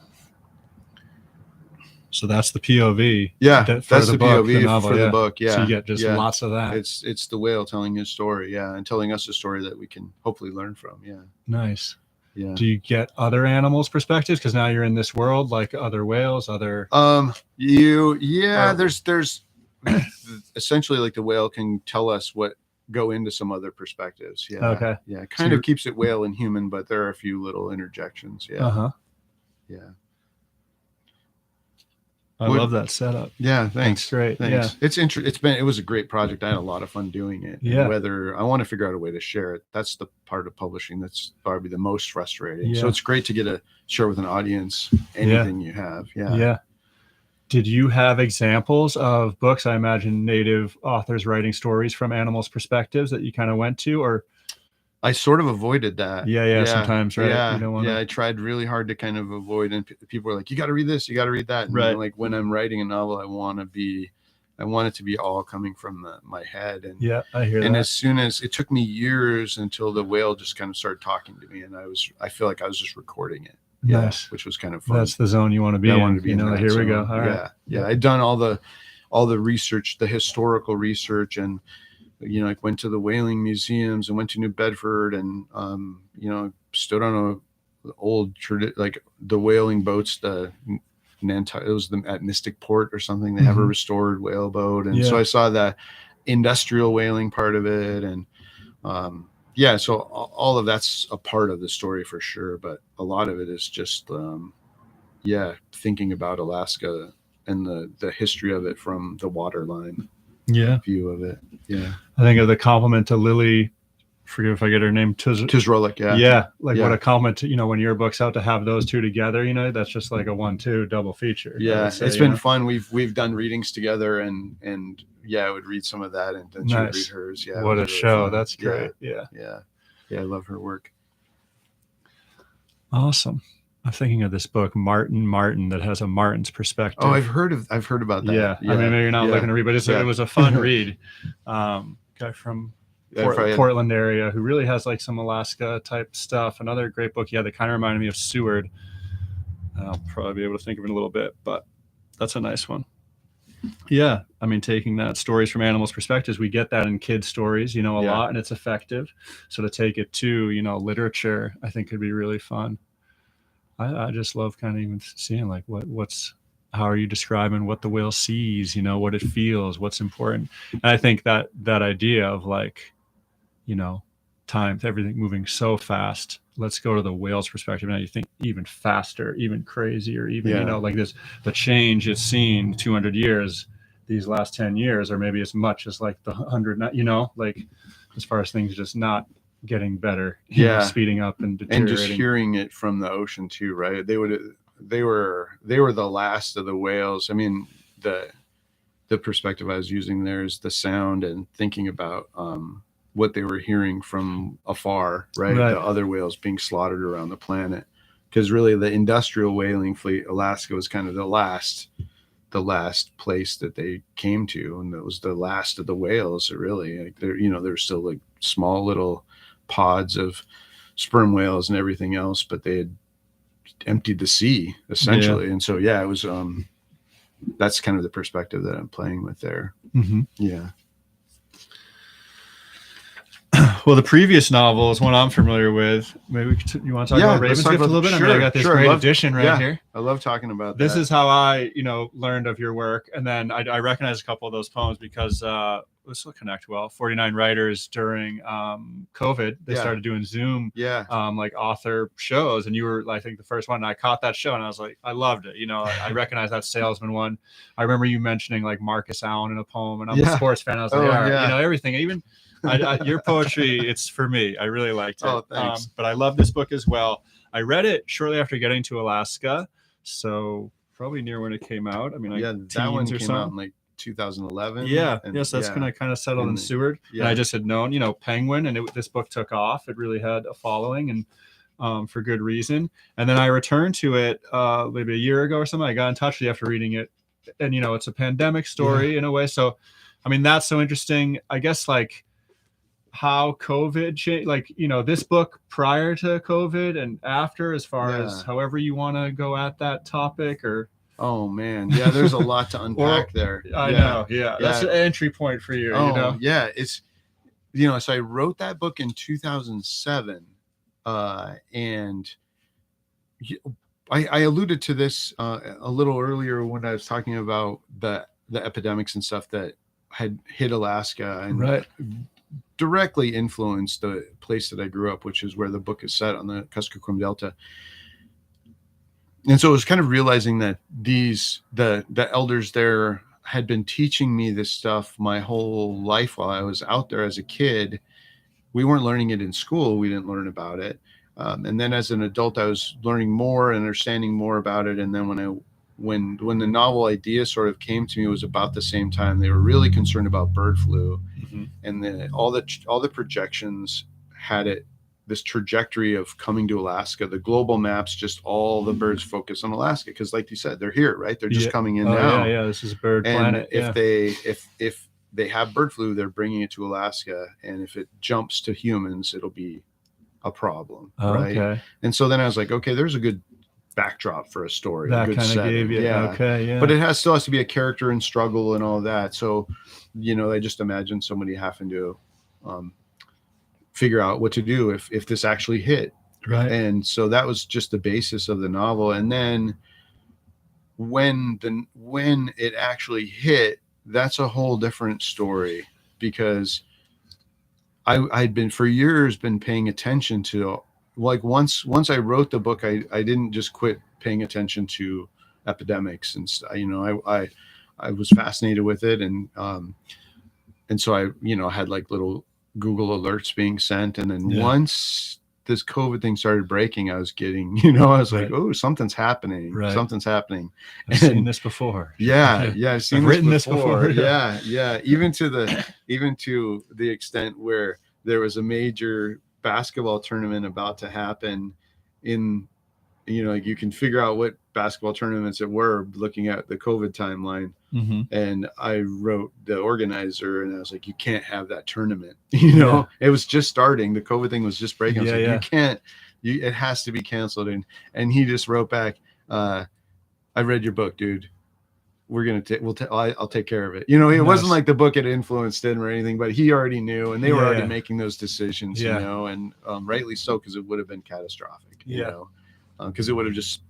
So that's the POV. Yeah, for that's the book, POV novel, for the book. Yeah, So you get just yeah. lots of that. It's the whale telling his story, yeah, and telling us a story that we can hopefully learn from. Yeah, Nice. yeah. Do you get other animals' perspectives? Because now you're in this world, like other whales, other. There's essentially, like, the whale can tell us what go into some other perspectives. Yeah. Okay. Yeah. It kind of keeps it whale and human, but there are a few little interjections. Yeah. Uh-huh. Yeah. I love that setup. Yeah. Thanks. That's great. Thanks. Yeah. It was a great project. I had a lot of fun doing it. Yeah. Whether I want to figure out a way to share it. That's the part of publishing that's probably the most frustrating. Yeah. So it's great to get to share with an audience anything you have. Yeah. Yeah. Did you have examples of books? I imagine native authors writing stories from animals' perspectives that you kind of went to, or I sort of avoided that. Yeah. Sometimes, right? Yeah, You don't wanna... I tried really hard to kind of avoid, and people were like, "You got to read this, you got to read that." And right. Like, when I'm writing a novel, I want it to be all coming from my head. And yeah, I hear that. And as soon as it took me years until the whale just kind of started talking to me, and I feel like I was just recording it. Yeah, nice. Which was kind of fun. That's the zone you want to be in. I wanted to be in like, that here zone. we go. All right. Yeah. I'd done all the research, the historical research, and I went to the whaling museums and went to New Bedford, and stood on a old like the whaling boats, the Nantucket, it was at Mystic Port or something. They have a restored whale boat, and so I saw the industrial whaling part of it, and so all of that's a part of the story for sure, but a lot of it is just thinking about Alaska and the history of it from the waterline view of it. Yeah, I think of the compliment to Lily, forget if I get her name, Tisrolik. What a compliment to, when your book's out, to have those two together, that's just like a 1-2 double feature. It's been fun. We've done readings together, and I would read some of that, and then she would read hers. Yeah, what a really show. Fun. That's great. Yeah, I love her work. Awesome. I'm thinking of this book, Martin, that has a Martin's perspective. Oh, I've heard about that. Yeah. I mean, maybe you're not looking to read, but it was a fun read. Guy from Portland area, who really has like some Alaska type stuff. Another great book, that kind of reminded me of Seward. I'll probably be able to think of it in a little bit, but that's a nice one. Yeah, I mean, taking that stories from animals' perspectives, we get that in kids' stories, a lot, and it's effective. So to take it to, literature, I think could be really fun. I just love kind of even seeing like how are you describing what the whale sees, what it feels, what's important. And I think that idea of like, time, everything moving so fast. Let's go to the whale's perspective. Now you think even faster, even crazier, even, like this, the change it's seen 200 years, these last 10 years, or maybe as much as like the 100, like as far as things just not getting better, speeding up and deteriorating. And just hearing it from the ocean too, right? They were the last of the whales. I mean, the perspective I was using there is the sound and thinking about, what they were hearing from afar, right? The other whales being slaughtered around the planet, because really the industrial whaling fleet, Alaska was kind of the last place that they came to, and it was the last of the whales. Really, like there's still like small little pods of sperm whales and everything else, but they had emptied the sea essentially. And so it was that's kind of the perspective that I'm playing with there. Well, the previous novel is one I'm familiar with. Maybe you want to talk about Ravensgift a little bit? Sure, I got this great edition here. I love talking about this. That. Is how I, learned of your work. And then I recognize a couple of those poems because this will connect well. 49 writers during COVID, they started doing Zoom like author shows. And you were, I think, the first one. And I caught that show and I was like, I loved it. I recognize that salesman one. I remember you mentioning like Marcus Allen in a poem, and I'm a sports fan. I was like, everything, even your poetry, it's for me. I really liked it. Oh, thanks. But I love this book as well. I read it shortly after getting to Alaska, so probably near when it came out. I mean, that one came out in like 2011. Yes, that's when I kind of settled in Seward. And I just had known, Penguin, and this book took off. It really had a following, and for good reason. And then I returned to it maybe a year ago or something. I got in touch with you after reading it, and it's a pandemic story in a way. So, I mean, that's so interesting. I guess like how COVID changed, like, this book prior to COVID and after, as far as however you want to go at that topic, or oh man, there's a lot to unpack there. I know. That's an entry point for you. It's so I wrote that book in 2007, and I alluded to this a little earlier when I was talking about the epidemics and stuff that had hit Alaska and directly influenced the place that I grew up, which is where the book is set, on the Kuskokwim Delta. And so it was kind of realizing that the elders there had been teaching me this stuff my whole life while I was out there as a kid. We weren't learning it in school. We didn't learn about it. And then as an adult, I was learning more and understanding more about it. And then when the novel idea sort of came to me, it was about the same time. They were really concerned about bird flu, and all the projections had this trajectory of coming to Alaska. The global maps, just all the birds focus on Alaska because, like you said, they're here, right? They're just coming in now. This is a bird planet. If they have bird flu, they're bringing it to Alaska, and if it jumps to humans, it'll be a problem, right? Okay. And so then I was like, okay, there's a good backdrop for a story. That kind of gave you, but it still has to be a character and struggle and all that. So, I just imagine somebody having to figure out what to do if this actually hit. Right. And so that was just the basis of the novel. And then when it actually hit, that's a whole different story, because I'd been for years been paying attention to, like, once I wrote the book, I didn't just quit paying attention to epidemics and stuff. I was fascinated with it, and so I had like little Google alerts being sent, and then once this COVID thing started breaking, I was getting, I was like, oh, something's happening. Something's happening. I've seen this before. I've seen this before. Even to the extent where there was a major basketball tournament about to happen like you can figure out what basketball tournaments it were looking at the COVID timeline. And I wrote the organizer, and I was like, you can't have that tournament. You know, it was just starting. The COVID thing was just breaking. I was like, you can't. It has to be canceled. And he just wrote back, I read your book, dude. We're gonna take. I'll take care of it. You know, it wasn't like the book had influenced him or anything, but he already knew, and they were already making those decisions. You know, and rightly so, because it would have been catastrophic. You know, because it would have just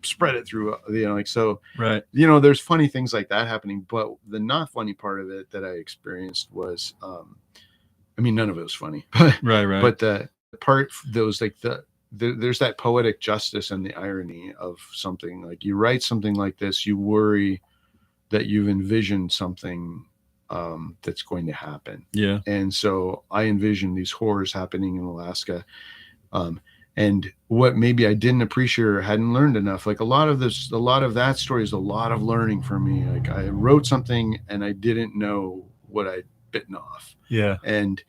spread it through. You know, like so. Right. You know, there's funny things like that happening, but the not funny part of it that I experienced was, I mean, none of it was funny. But But the part that was like there's that poetic justice and the irony of something like you write something like this, you worry that you've envisioned something that's going to happen. Yeah. And so I envisioned these horrors happening in Alaska. And what maybe I didn't appreciate or hadn't learned enough, like a lot of that story is a lot of learning for me. Like I wrote something and I didn't know what I'd bitten off. Yeah. And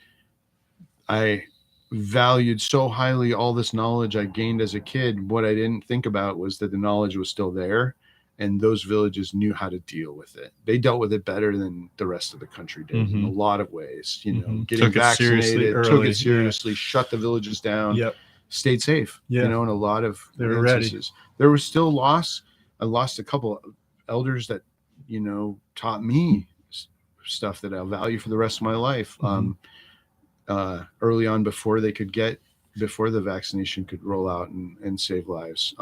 I valued so highly all this knowledge I gained as a kid. What I didn't think about was that the knowledge was still there. And those villages knew how to deal with it. They dealt with it better than the rest of the country did in a lot of ways. You know, getting vaccinated, took it seriously, shut the villages down, stayed safe. You know, in a lot of instances. There was still loss. I lost a couple of elders that, you know, taught me stuff that I'll value for the rest of my life. Early on, before the vaccination could roll out and save lives.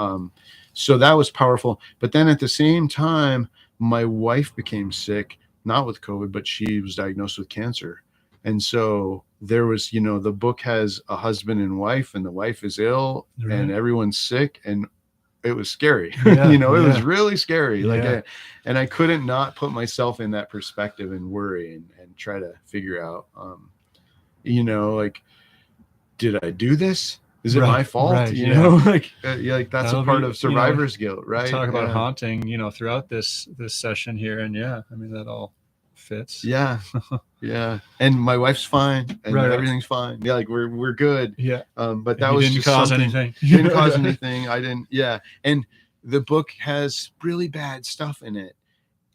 So that was powerful. But then at the same time, my wife became sick, not with COVID, but she was diagnosed with cancer. And so there was, you know, the book has a husband and wife, and the wife is ill and everyone's sick. And it was scary. You know, it was really scary. Like, and I couldn't not put myself in that perspective and worry and try to figure out, you know, like, did I do this? Is it my fault? You know, like that's a part of survivor's guilt, right? Talk about haunting, you know, throughout this session here, and I mean that all fits. Yeah, and my wife's fine, and everything's fine. Yeah, like we're good. Yeah, but that was didn't just cause anything. Didn't cause anything. I didn't. Yeah, and the book has really bad stuff in it,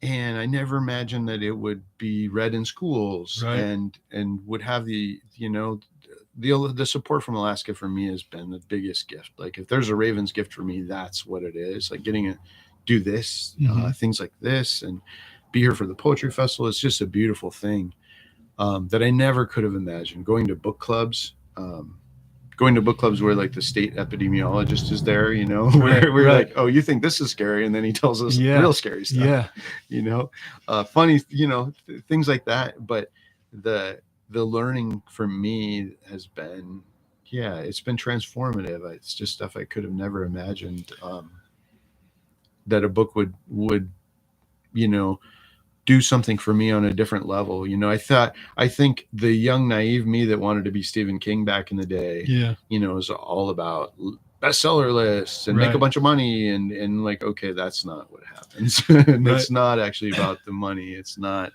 and I never imagined that it would be read in schools and would have the, you know, the support from Alaska for me has been the biggest gift. Like if there's a Raven's gift for me, that's what it is. Like getting to do this, things like this, and be here for the poetry festival. It's just a beautiful thing that I never could have imagined. Going to book clubs where like the state epidemiologist is there, you know, where we're like, oh, you think this is scary, and then he tells us real scary stuff. You know, funny, you know, things like that. But the learning for me has been, it's been transformative. It's just stuff I could have never imagined that a book would, you know, do something for me on a different level. You know, I think the young, naive me that wanted to be Stephen King back in the day, you know, is all about bestseller lists and make a bunch of money and like, okay, that's not what happens. And it's not actually about the money. It's not,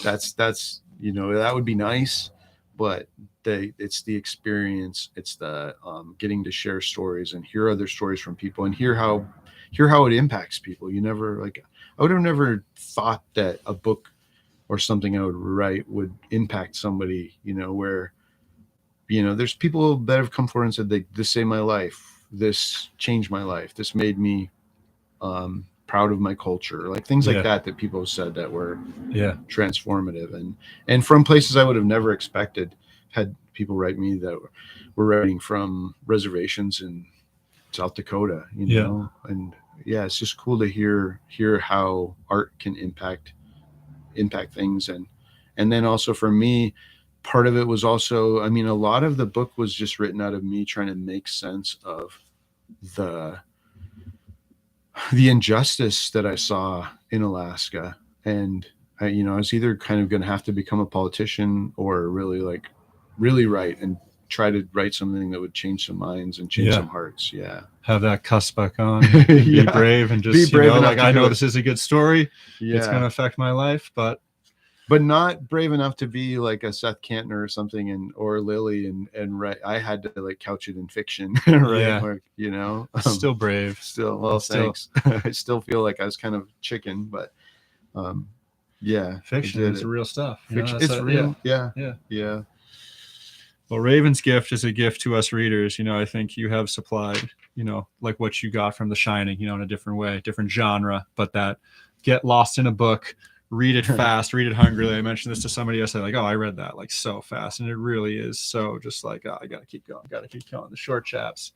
that's, you know, that would be nice, but it's the experience. It's the getting to share stories and hear other stories from people and hear how it impacts people. You never, like, I would have never thought that a book or something I would write would impact somebody, you know, where, you know, there's people that have come forward and said, this saved my life. This changed my life. This made me proud of my culture, like things like that people have said that were transformative and from places I would have never expected. Had people write me that were writing from reservations in South Dakota, you know, and it's just cool to hear how art can impact things. And then also for me, part of it was also, I mean, a lot of the book was just written out of me trying to make sense of the injustice that I saw in Alaska. And I, you know, I was either kind of going to have to become a politician or really write and try to write something that would change some minds and change some hearts. Have that cuss back on, be brave and just, be brave, you know, like I know this is a good story. It's going to affect my life, but not brave enough to be like a Seth Kantner or something or Lily and write. I had to like couch it in fiction, right? Or, you know, still brave. Thanks. I still feel like I was kind of chicken, but Yeah, Fiction is real stuff. Fiction, it's real. Yeah. Well, Raven's gift is a gift to us readers. I think you have supplied, like what you got from The Shining, in a different way, different genre, but that get lost in a book, read it fast, read it hungrily. I mentioned this to somebody yesterday, like, oh, I read that like so fast. And it really is so just like, oh, I got to keep going, the short chaps.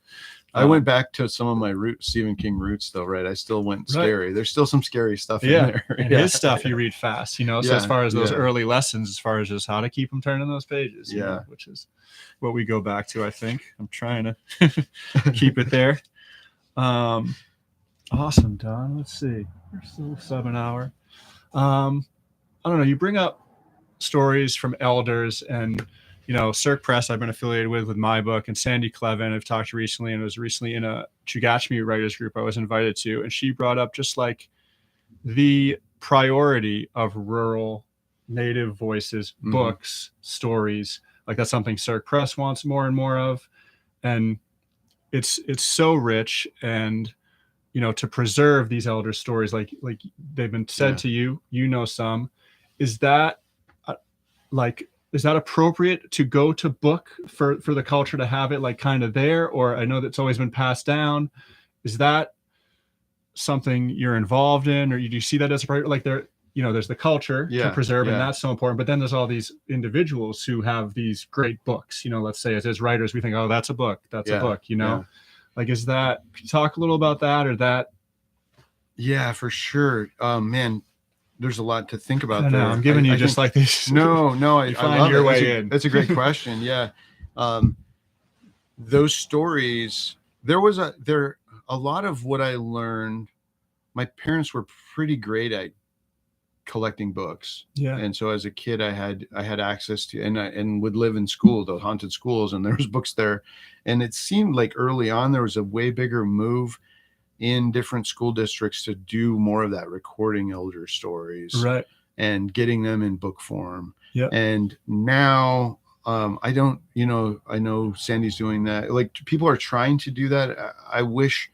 I went back to some of my Stephen King roots though, right? I still went scary. Right. There's still some scary stuff in there. And his stuff you read fast, so as far as those early lessons, as far as just how to keep them turning those pages, which is what we go back to. I think I'm trying to keep it there. Awesome, Don. Let's see. We're still sub an hour. I don't know. You bring up stories from elders and, Cirque Press I've been affiliated with my book, and Sandy Clevin I've talked to recently, and was recently in a Chugachmi writers group I was invited to. And she brought up just like the priority of rural native voices, books, stories. Like that's something Cirque Press wants more and more of. And it's so rich, and to preserve these elder stories, like they've been said to you, some. Is that appropriate to go to book for the culture to have it like kind of there? Or I know that's always been passed down. Is that something you're involved in, or do you see that as a priority? Like there's the culture to preserve, and that's so important. But then there's all these individuals who have these great books. Let's say as writers, we think, oh, that's a book. That's a book. Like, is that? Can you talk a little about that, or that? Yeah, for sure. Man, there's a lot to think about there. I'm giving you just like these. No, I find your way in. That's a great question. Yeah, those stories. There a lot of what I learned. My parents were pretty great at collecting books. Yeah. And so as a kid, I had access to, and would live in school, those haunted schools, and there was books there. And it seemed like early on, there was a way bigger move in different school districts to do more of that, recording elder stories, right, and getting them in book form. Yeah. And now, I don't, I know Sandy's doing that. Like, people are trying to do that. I wish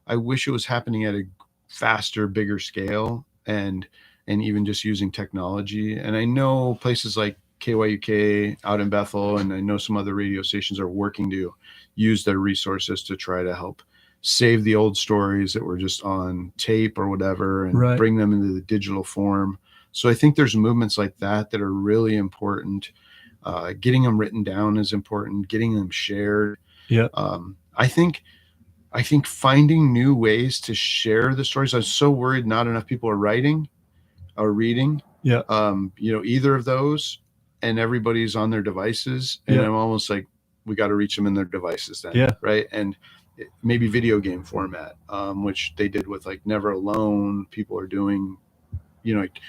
it was happening at a faster, bigger scale, and even just using technology. And I know places like KYUK out in Bethel, and I know some other radio stations are working to use their resources to try to help save the old stories that were just on tape or whatever, and bring them into the digital form. So I think there's movements like that are really important. Getting them written down is important. Getting them shared. Yeah. I think finding new ways to share the stories. I was so worried not enough people are writing or reading. Yeah. Either of those, and everybody's on their devices. And I'm almost like, we got to reach them in their devices then. Yeah. Right. And maybe video game format, which they did with like Never Alone. People are doing, like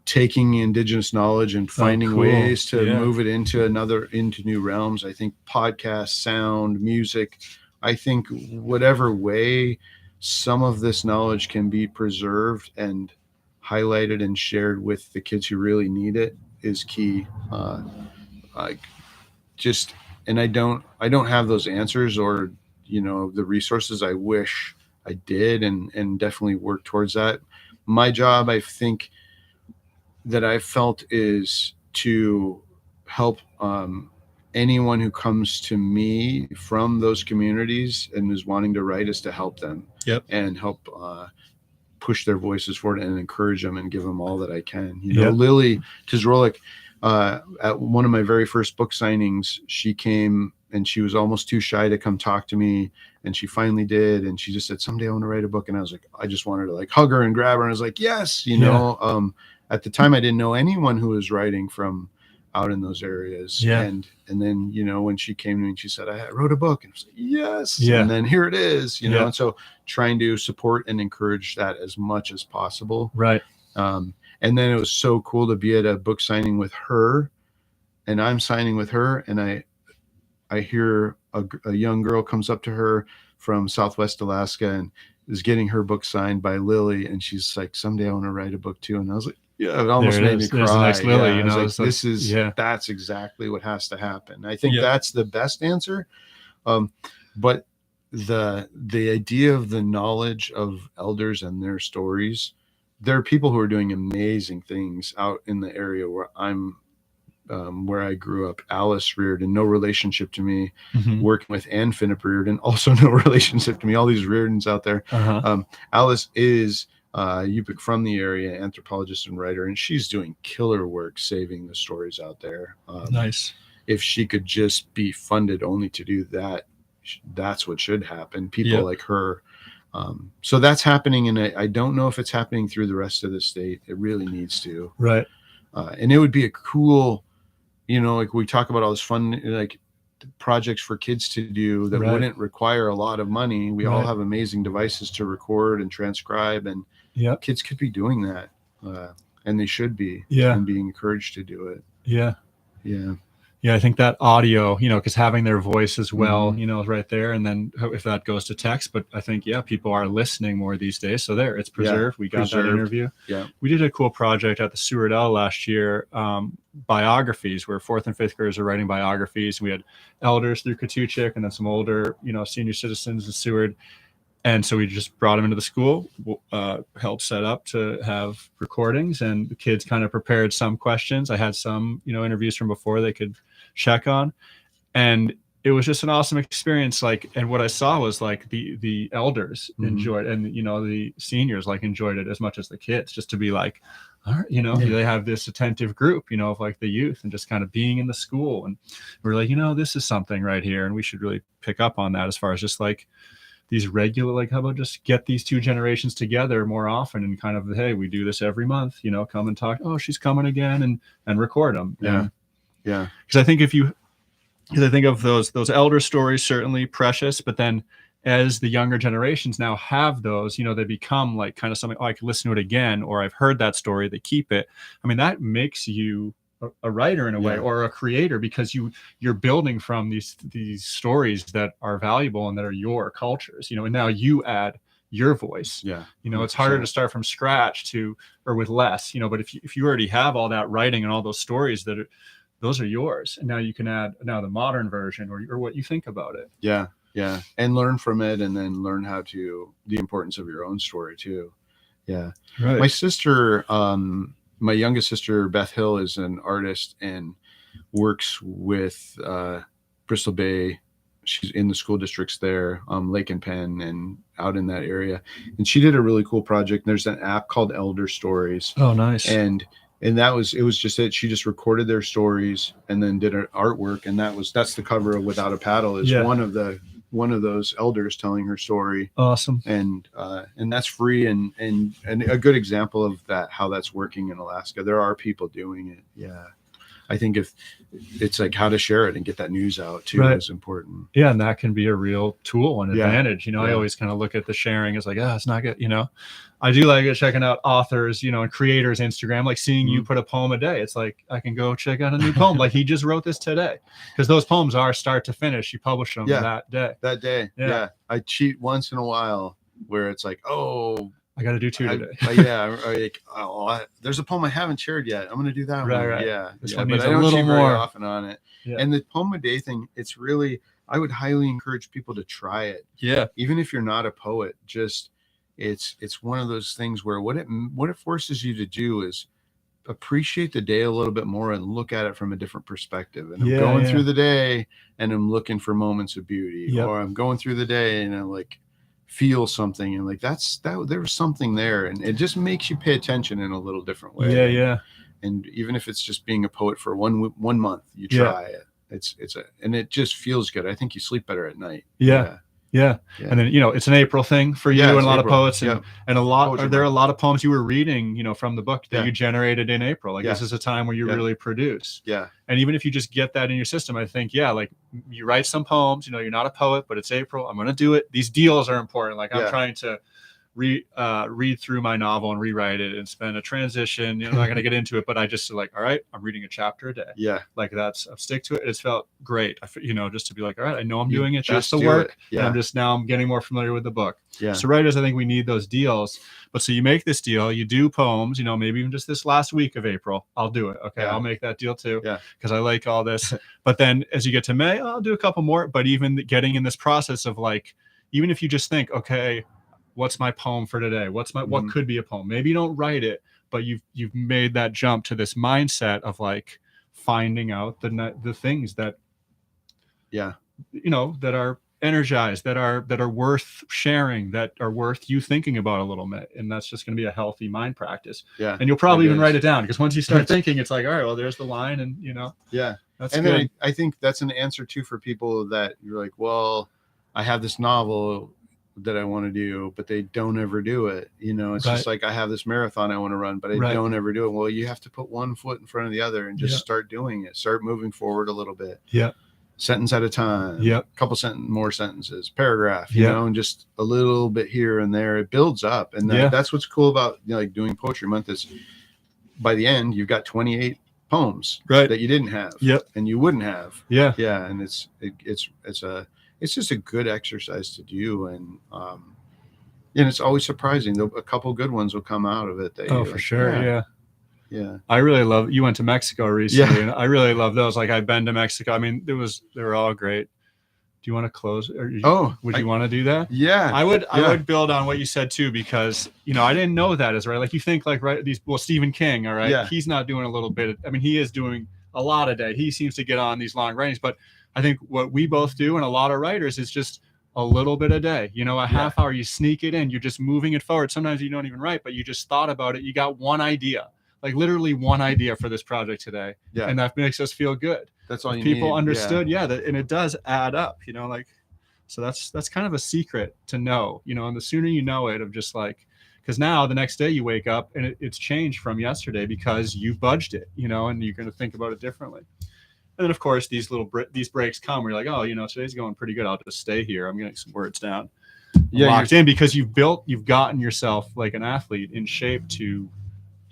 taking indigenous knowledge and finding ways to move it into new realms. I think podcasts, sound, music, I think whatever way some of this knowledge can be preserved and highlighted and shared with the kids who really need it is key. And I don't have those answers or, the resources. I wish I did, and definitely work towards that. My job, I think, that I felt is to help anyone who comes to me from those communities and is wanting to write, is to help them. Yep. And help push their voices forward and encourage them and give them all that I can. Lily Tizrolik, at one of my very first book signings, she came and she was almost too shy to come talk to me, and she finally did. And she just said, someday I want to write a book. And I was like, I just wanted to like hug her and grab her. And I was like, yes, at the time I didn't know anyone who was writing from out in those areas. Yeah. And then, when she came to me and she said, I wrote a book, and I was like, yes. Yeah. And then here it is, and so trying to support and encourage that as much as possible. Right. And then it was so cool to be at a book signing with her, and I'm signing with her, and I hear a young girl comes up to her from Southwest Alaska and is getting her book signed by Lily. And she's like, someday I want to write a book too. And I was like, yeah, it almost made me cry. There's the next Lily, that's exactly what has to happen. I think that's the best answer. But the idea of the knowledge of elders and their stories there are people who are doing amazing things out in the area where I grew up. Alice Rearden, no relationship to me. Working with Ann Finnip Rearden, also no relationship to me. All these Reardens out there. Alice is Yupik from the area, anthropologist and writer, and she's doing killer work saving the stories out there. Nice. If she could just be funded only to do that, that's what should happen. People like her. So that's happening, and I don't know if it's happening through the rest of the state. It really needs to. Right. And it would be a cool, like we talk about all this fun, like projects for kids to do that wouldn't require a lot of money. We all have amazing devices to record and transcribe, and kids could be doing that, and they should be, and being encouraged to do it. Yeah, I think that audio, because having their voice as well, is right there. And then if that goes to text, but I think, people are listening more these days. So there, it's preserved. We got that interview. Yeah. We did a cool project at the Seward L last year, biographies, where 4th and 5th graders are writing biographies. We had elders through Katuchik and then some older, senior citizens in Seward. And so we just brought them into the school, helped set up to have recordings, and the kids kind of prepared some questions. I had some, interviews from before they could check on, and it was just an awesome experience. And what I saw was the elders enjoyed, and the seniors enjoyed it as much as the kids, just to be like, all right, they have this attentive group, of the youth, and just kind of being in the school. And we're like, this is something right here, and we should really pick up on that as far as just these regular, how about just get these two generations together more often, and kind of, hey, we do this every month, come and talk. Oh, she's coming again, and record them. Yeah. Because I think because I think of those elder stories, certainly precious, but then as the younger generations now have those, they become kind of something, I could listen to it again, or I've heard that story, they keep it. I mean, that makes you a writer in a way, or a creator, because you're building from these stories that are valuable and that are your cultures, and now you add your voice. It's harder to start from scratch or with less, but if you already have all that writing and all those stories those are yours, and now you can add the modern version or what you think about it. Yeah, and learn from it, and then learn the importance of your own story too. Right. My sister, my youngest sister, Beth Hill, is an artist and works with Bristol Bay. She's in the school districts there, Lake and Penn, and out in that area. And she did a really cool project. There's an app called Elder Stories. Oh, nice. And it was just it. She just recorded their stories and then did an artwork. And that's the cover of Without a Paddle, is one of those elders telling her story. Awesome. And that's free, and a good example of that, how that's working in Alaska. There are people doing it. Yeah. I think if it's how to share it and get that news out too is important. Yeah. And that can be a real tool and advantage. I always kind of look at the sharing as it's not good. I do like checking out authors, and creators Instagram, seeing you put a poem a day. It's I can go check out a new poem. He just wrote this today, because those poems are start to finish. You publish them that day. Yeah. I cheat once in a while where it's oh, I got to do two today. There's a poem I haven't shared yet. I'm going to do that one. Right. Yeah. This one needs but I don't a little cheat more very often on it. Yeah. And the poem a day thing, it's really, I would highly encourage people to try it. Yeah. Even if you're not a poet, just it's one of those things where what it forces you to do is appreciate the day a little bit more and look at it from a different perspective. And I'm going through the day and I'm looking for moments of beauty, or I'm going through the day and I'm feel something, and there was something there, and it just makes you pay attention in a little different way. And even if it's just being a poet for one month, you try it. And it just feels good. I think you sleep better at night. Yeah. And then, it's an April thing for you and a lot of poets, and a lot, are there a lot of poems you were reading, from the book that you generated in April? This is a time where you really produce. And even if you just get that in your system, I think, you write some poems, you're not a poet, but it's April. I'm going to do it. These deals are important. I'm trying to read through my novel and rewrite it and spend a transition. I'm not going to get into it, but I just all right, I'm reading a chapter a day. I'll stick to it. It's felt great. Just to be all right, I know I'm doing it. That's the work. And I'm getting more familiar with the book. So writers, I think we need those deals. But so you make this deal, you do poems, maybe even just this last week of April, I'll do it. Okay. I'll make that deal too. Because I like all this. But then as you get to May, I'll do a couple more. But even getting in this process of even if you just think, okay, what's my poem for today? What Mhm. could be a poem? Maybe you don't write it, but you've made that jump to this mindset of like finding out the things that, Yeah. that are energized, that are worth sharing, that are worth you thinking about a little bit. And that's just going to be a healthy mind practice. Yeah. And you'll probably even is. write it down, because once you start thinking, it's like, all right, well, there's the line, and Yeah. that's And good. then I think that's an answer too for people that you're like, well, I have this novel that I want to do, but they don't ever do it. It's Right. just like, I have this marathon I want to run, but I Right. don't ever do it. Well, you have to put one foot in front of the other and just Yeah. start doing it. Start moving forward a little bit. Yeah. Sentence at a time. Yep. Couple more sentences, paragraph, Yep. and just a little bit here and there. It builds up. And that's what's cool about like doing Poetry Month is by the end, you've got 28 poems that you didn't have. Yep. And you wouldn't have. Yeah. Yeah. And it's just a good exercise to do. And it's always surprising. A couple good ones will come out of it. For sure. Yeah. Yeah. I really love, you went to Mexico recently, and I really love those. Like, I've been to Mexico. I mean, they were all great. Do you want to close? Or would you want to do that? Yeah. I would build on what you said too, because, I didn't know that is right. Like, you think like, right, Stephen King, all right. Yeah. He's not doing a little bit. He is doing a lot a day. He seems to get on these long writings, but I think what we both do, and a lot of writers, is just a little bit a day, a half hour, you sneak it in, you're just moving it forward. Sometimes you don't even write, but you just thought about it. You got one idea. Like literally one idea for this project today. Yeah. And that makes us feel good. That's all you people need. Understood. Yeah. And it does add up, so that's kind of a secret to know, and the sooner you know it, of just like, because now the next day you wake up and it's changed from yesterday because you've budged it, and you're going to think about it differently. And then of course these breaks come where you're like, oh, today's going pretty good. I'll just stay here. I'm getting some words down. Locked in, because you've gotten yourself like an athlete in shape to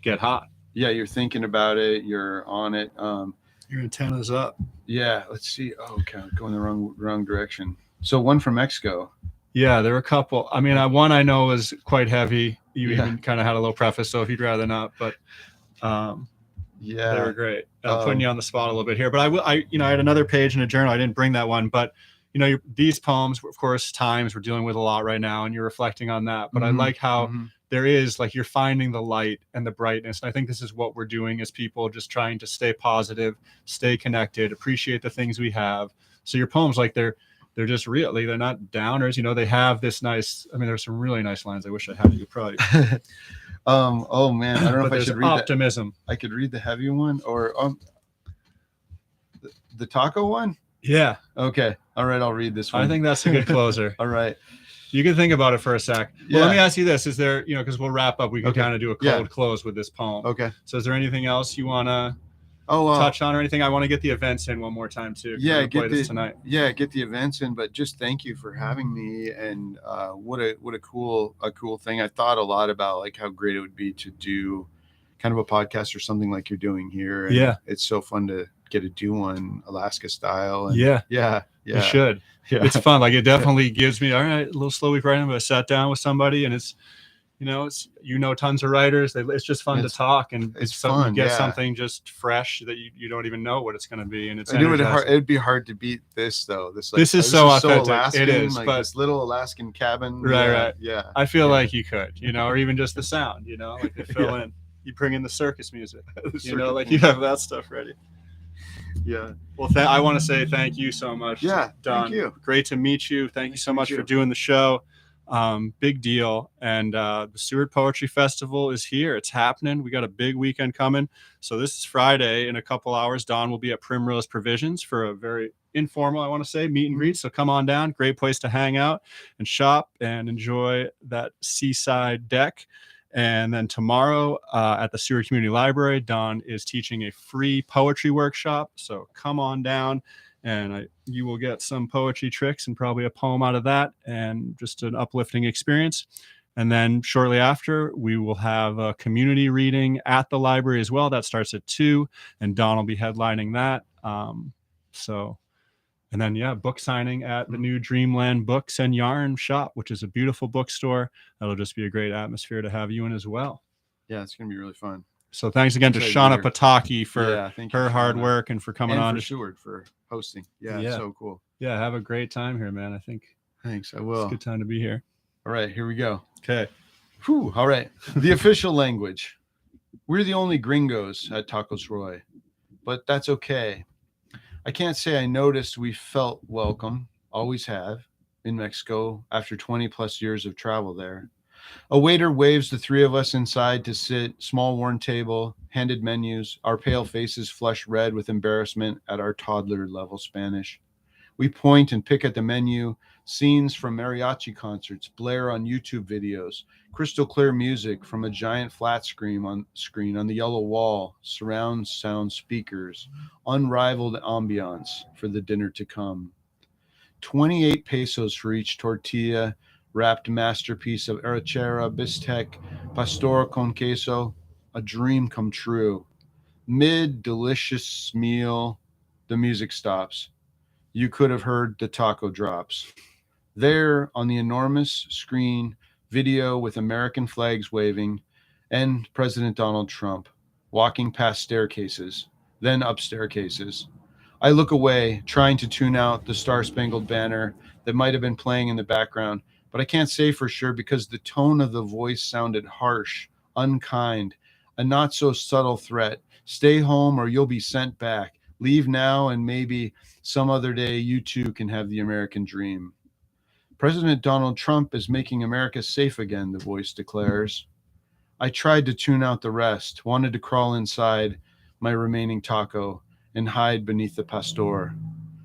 get hot. Yeah, you're thinking about it. You're on it. Your antenna's up. Yeah, let's see. Oh, okay, I'm going the wrong direction. So one from Mexico. Yeah, there were a couple. One I know was quite heavy. You even kind of had a little preface, so if you'd rather not, but they were great. Putting you on the spot a little bit here, but I had another page in a journal. I didn't bring that one, but these poems, of course, times we're dealing with a lot right now, and you're reflecting on that. But I like how there is, like, you're finding the light and the brightness. And I think this is what we're doing as people, just trying to stay positive, stay connected, appreciate the things we have. So your poems, like, they're just really, they're not downers. They have this nice, there's some really nice lines. I wish I had you probably. Oh man, I don't know if I should read optimism. I could read the heavy one, or the taco one. Yeah. Okay. All right. I'll read this one. I think that's a good closer. All right. You can think about it for a sec. Well, let me ask you this. Is there, because we'll wrap up, we can kind of do a cold close with this poem. Okay. So is there anything else you want to touch on, or anything? I want to get the events in one more time too. Yeah. Get the events in, but just thank you for having me. And what a cool thing. I thought a lot about like how great it would be to do kind of a podcast or something like you're doing here. And it's so fun to get to do one Alaska style. And yeah. You should. Yeah. It's fun. Like, it definitely gives me, all right, a little slow week writing, but I sat down with somebody, and it's tons of writers. It's just fun to talk, and it's fun. You get something just fresh that you don't even know what it's going to be, and it'd be hard to beat this though. This is so authentic. So Alaskan, it is, like but this little Alaskan cabin. Right. Yeah. I feel like you could, or even just the sound, like they fill in. You bring in the circus music, like you have that stuff ready. Yeah. Well, I want to say thank you so much. Yeah. Don. Thank you. Great to meet you. Thank you so much for doing the show. Big deal. And the Seward Poetry Festival is here. It's happening. We got a big weekend coming. So this is Friday. In a couple hours, Don will be at Primrose Provisions for a very informal, I want to say, meet and greet. So come on down. Great place to hang out and shop and enjoy that seaside deck. And then tomorrow at the Seward Community Library, Don is teaching a free poetry workshop. So come on down, and you will get some poetry tricks and probably a poem out of that, and just an uplifting experience. And then shortly after, we will have a community reading at the library as well. That starts at 2, and Don will be headlining that. And then, book signing at the new Dreamland Books and Yarn shop, which is a beautiful bookstore. That'll just be a great atmosphere to have you in as well. Yeah, it's going to be really fun. So thanks again to Shauna Pataki for her hard work and for coming on. And for Seward for hosting. Yeah, so cool. Yeah, have a great time here, man. I think. Thanks, I will. It's a good time to be here. All right, here we go. Okay. Whew, all right. The official language. We're the only gringos at Tacos Roy, but that's okay. I can't say I noticed we felt welcome, always have, in Mexico after 20 plus years of travel there. A waiter waves the three of us inside to sit, small worn table, handed menus, our pale faces flushed red with embarrassment at our toddler level Spanish. We point and pick at the menu. Scenes from mariachi concerts blare on YouTube videos. Crystal clear music from a giant flat screen on the yellow wall. Surround sound speakers. Unrivaled ambiance for the dinner to come. 28 pesos for each tortilla wrapped masterpiece of arrachera, bistec, pastor con queso. A dream come true. Mid delicious meal, the music stops. You could have heard the taco drops. There on the enormous screen, video with American flags waving, and President Donald Trump walking past staircases, then up staircases. I look away, trying to tune out the Star Spangled Banner that might have been playing in the background, but I can't say for sure because the tone of the voice sounded harsh, unkind, a not so subtle threat. Stay home or you'll be sent back. Leave now and maybe some other day you too can have the American dream. President Donald Trump is making America safe again, the voice declares. I tried to tune out the rest, wanted to crawl inside my remaining taco and hide beneath the pastor.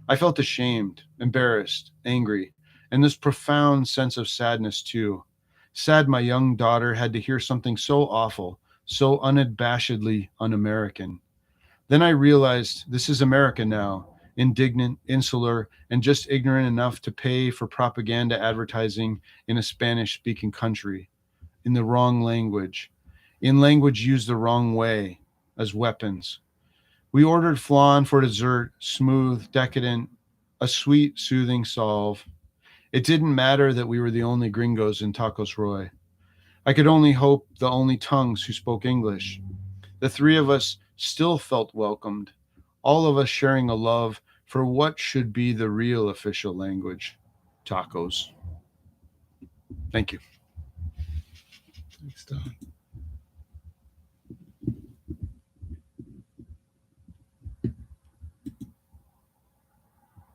I felt ashamed, embarrassed, angry, and this profound sense of sadness too. Sad my young daughter had to hear something so awful, so unabashedly un-American. Then I realized this is America now, indignant, insular, and just ignorant enough to pay for propaganda advertising in a Spanish-speaking country, in the wrong language, in language used the wrong way, as weapons. We ordered flan for dessert, smooth, decadent, a sweet, soothing solve. It didn't matter that we were the only gringos in Tacos Roy. I could only hope the only tongues who spoke English. The three of us still felt welcomed, all of us sharing a love for what should be the real official language, tacos. Thank you. Thanks, Don.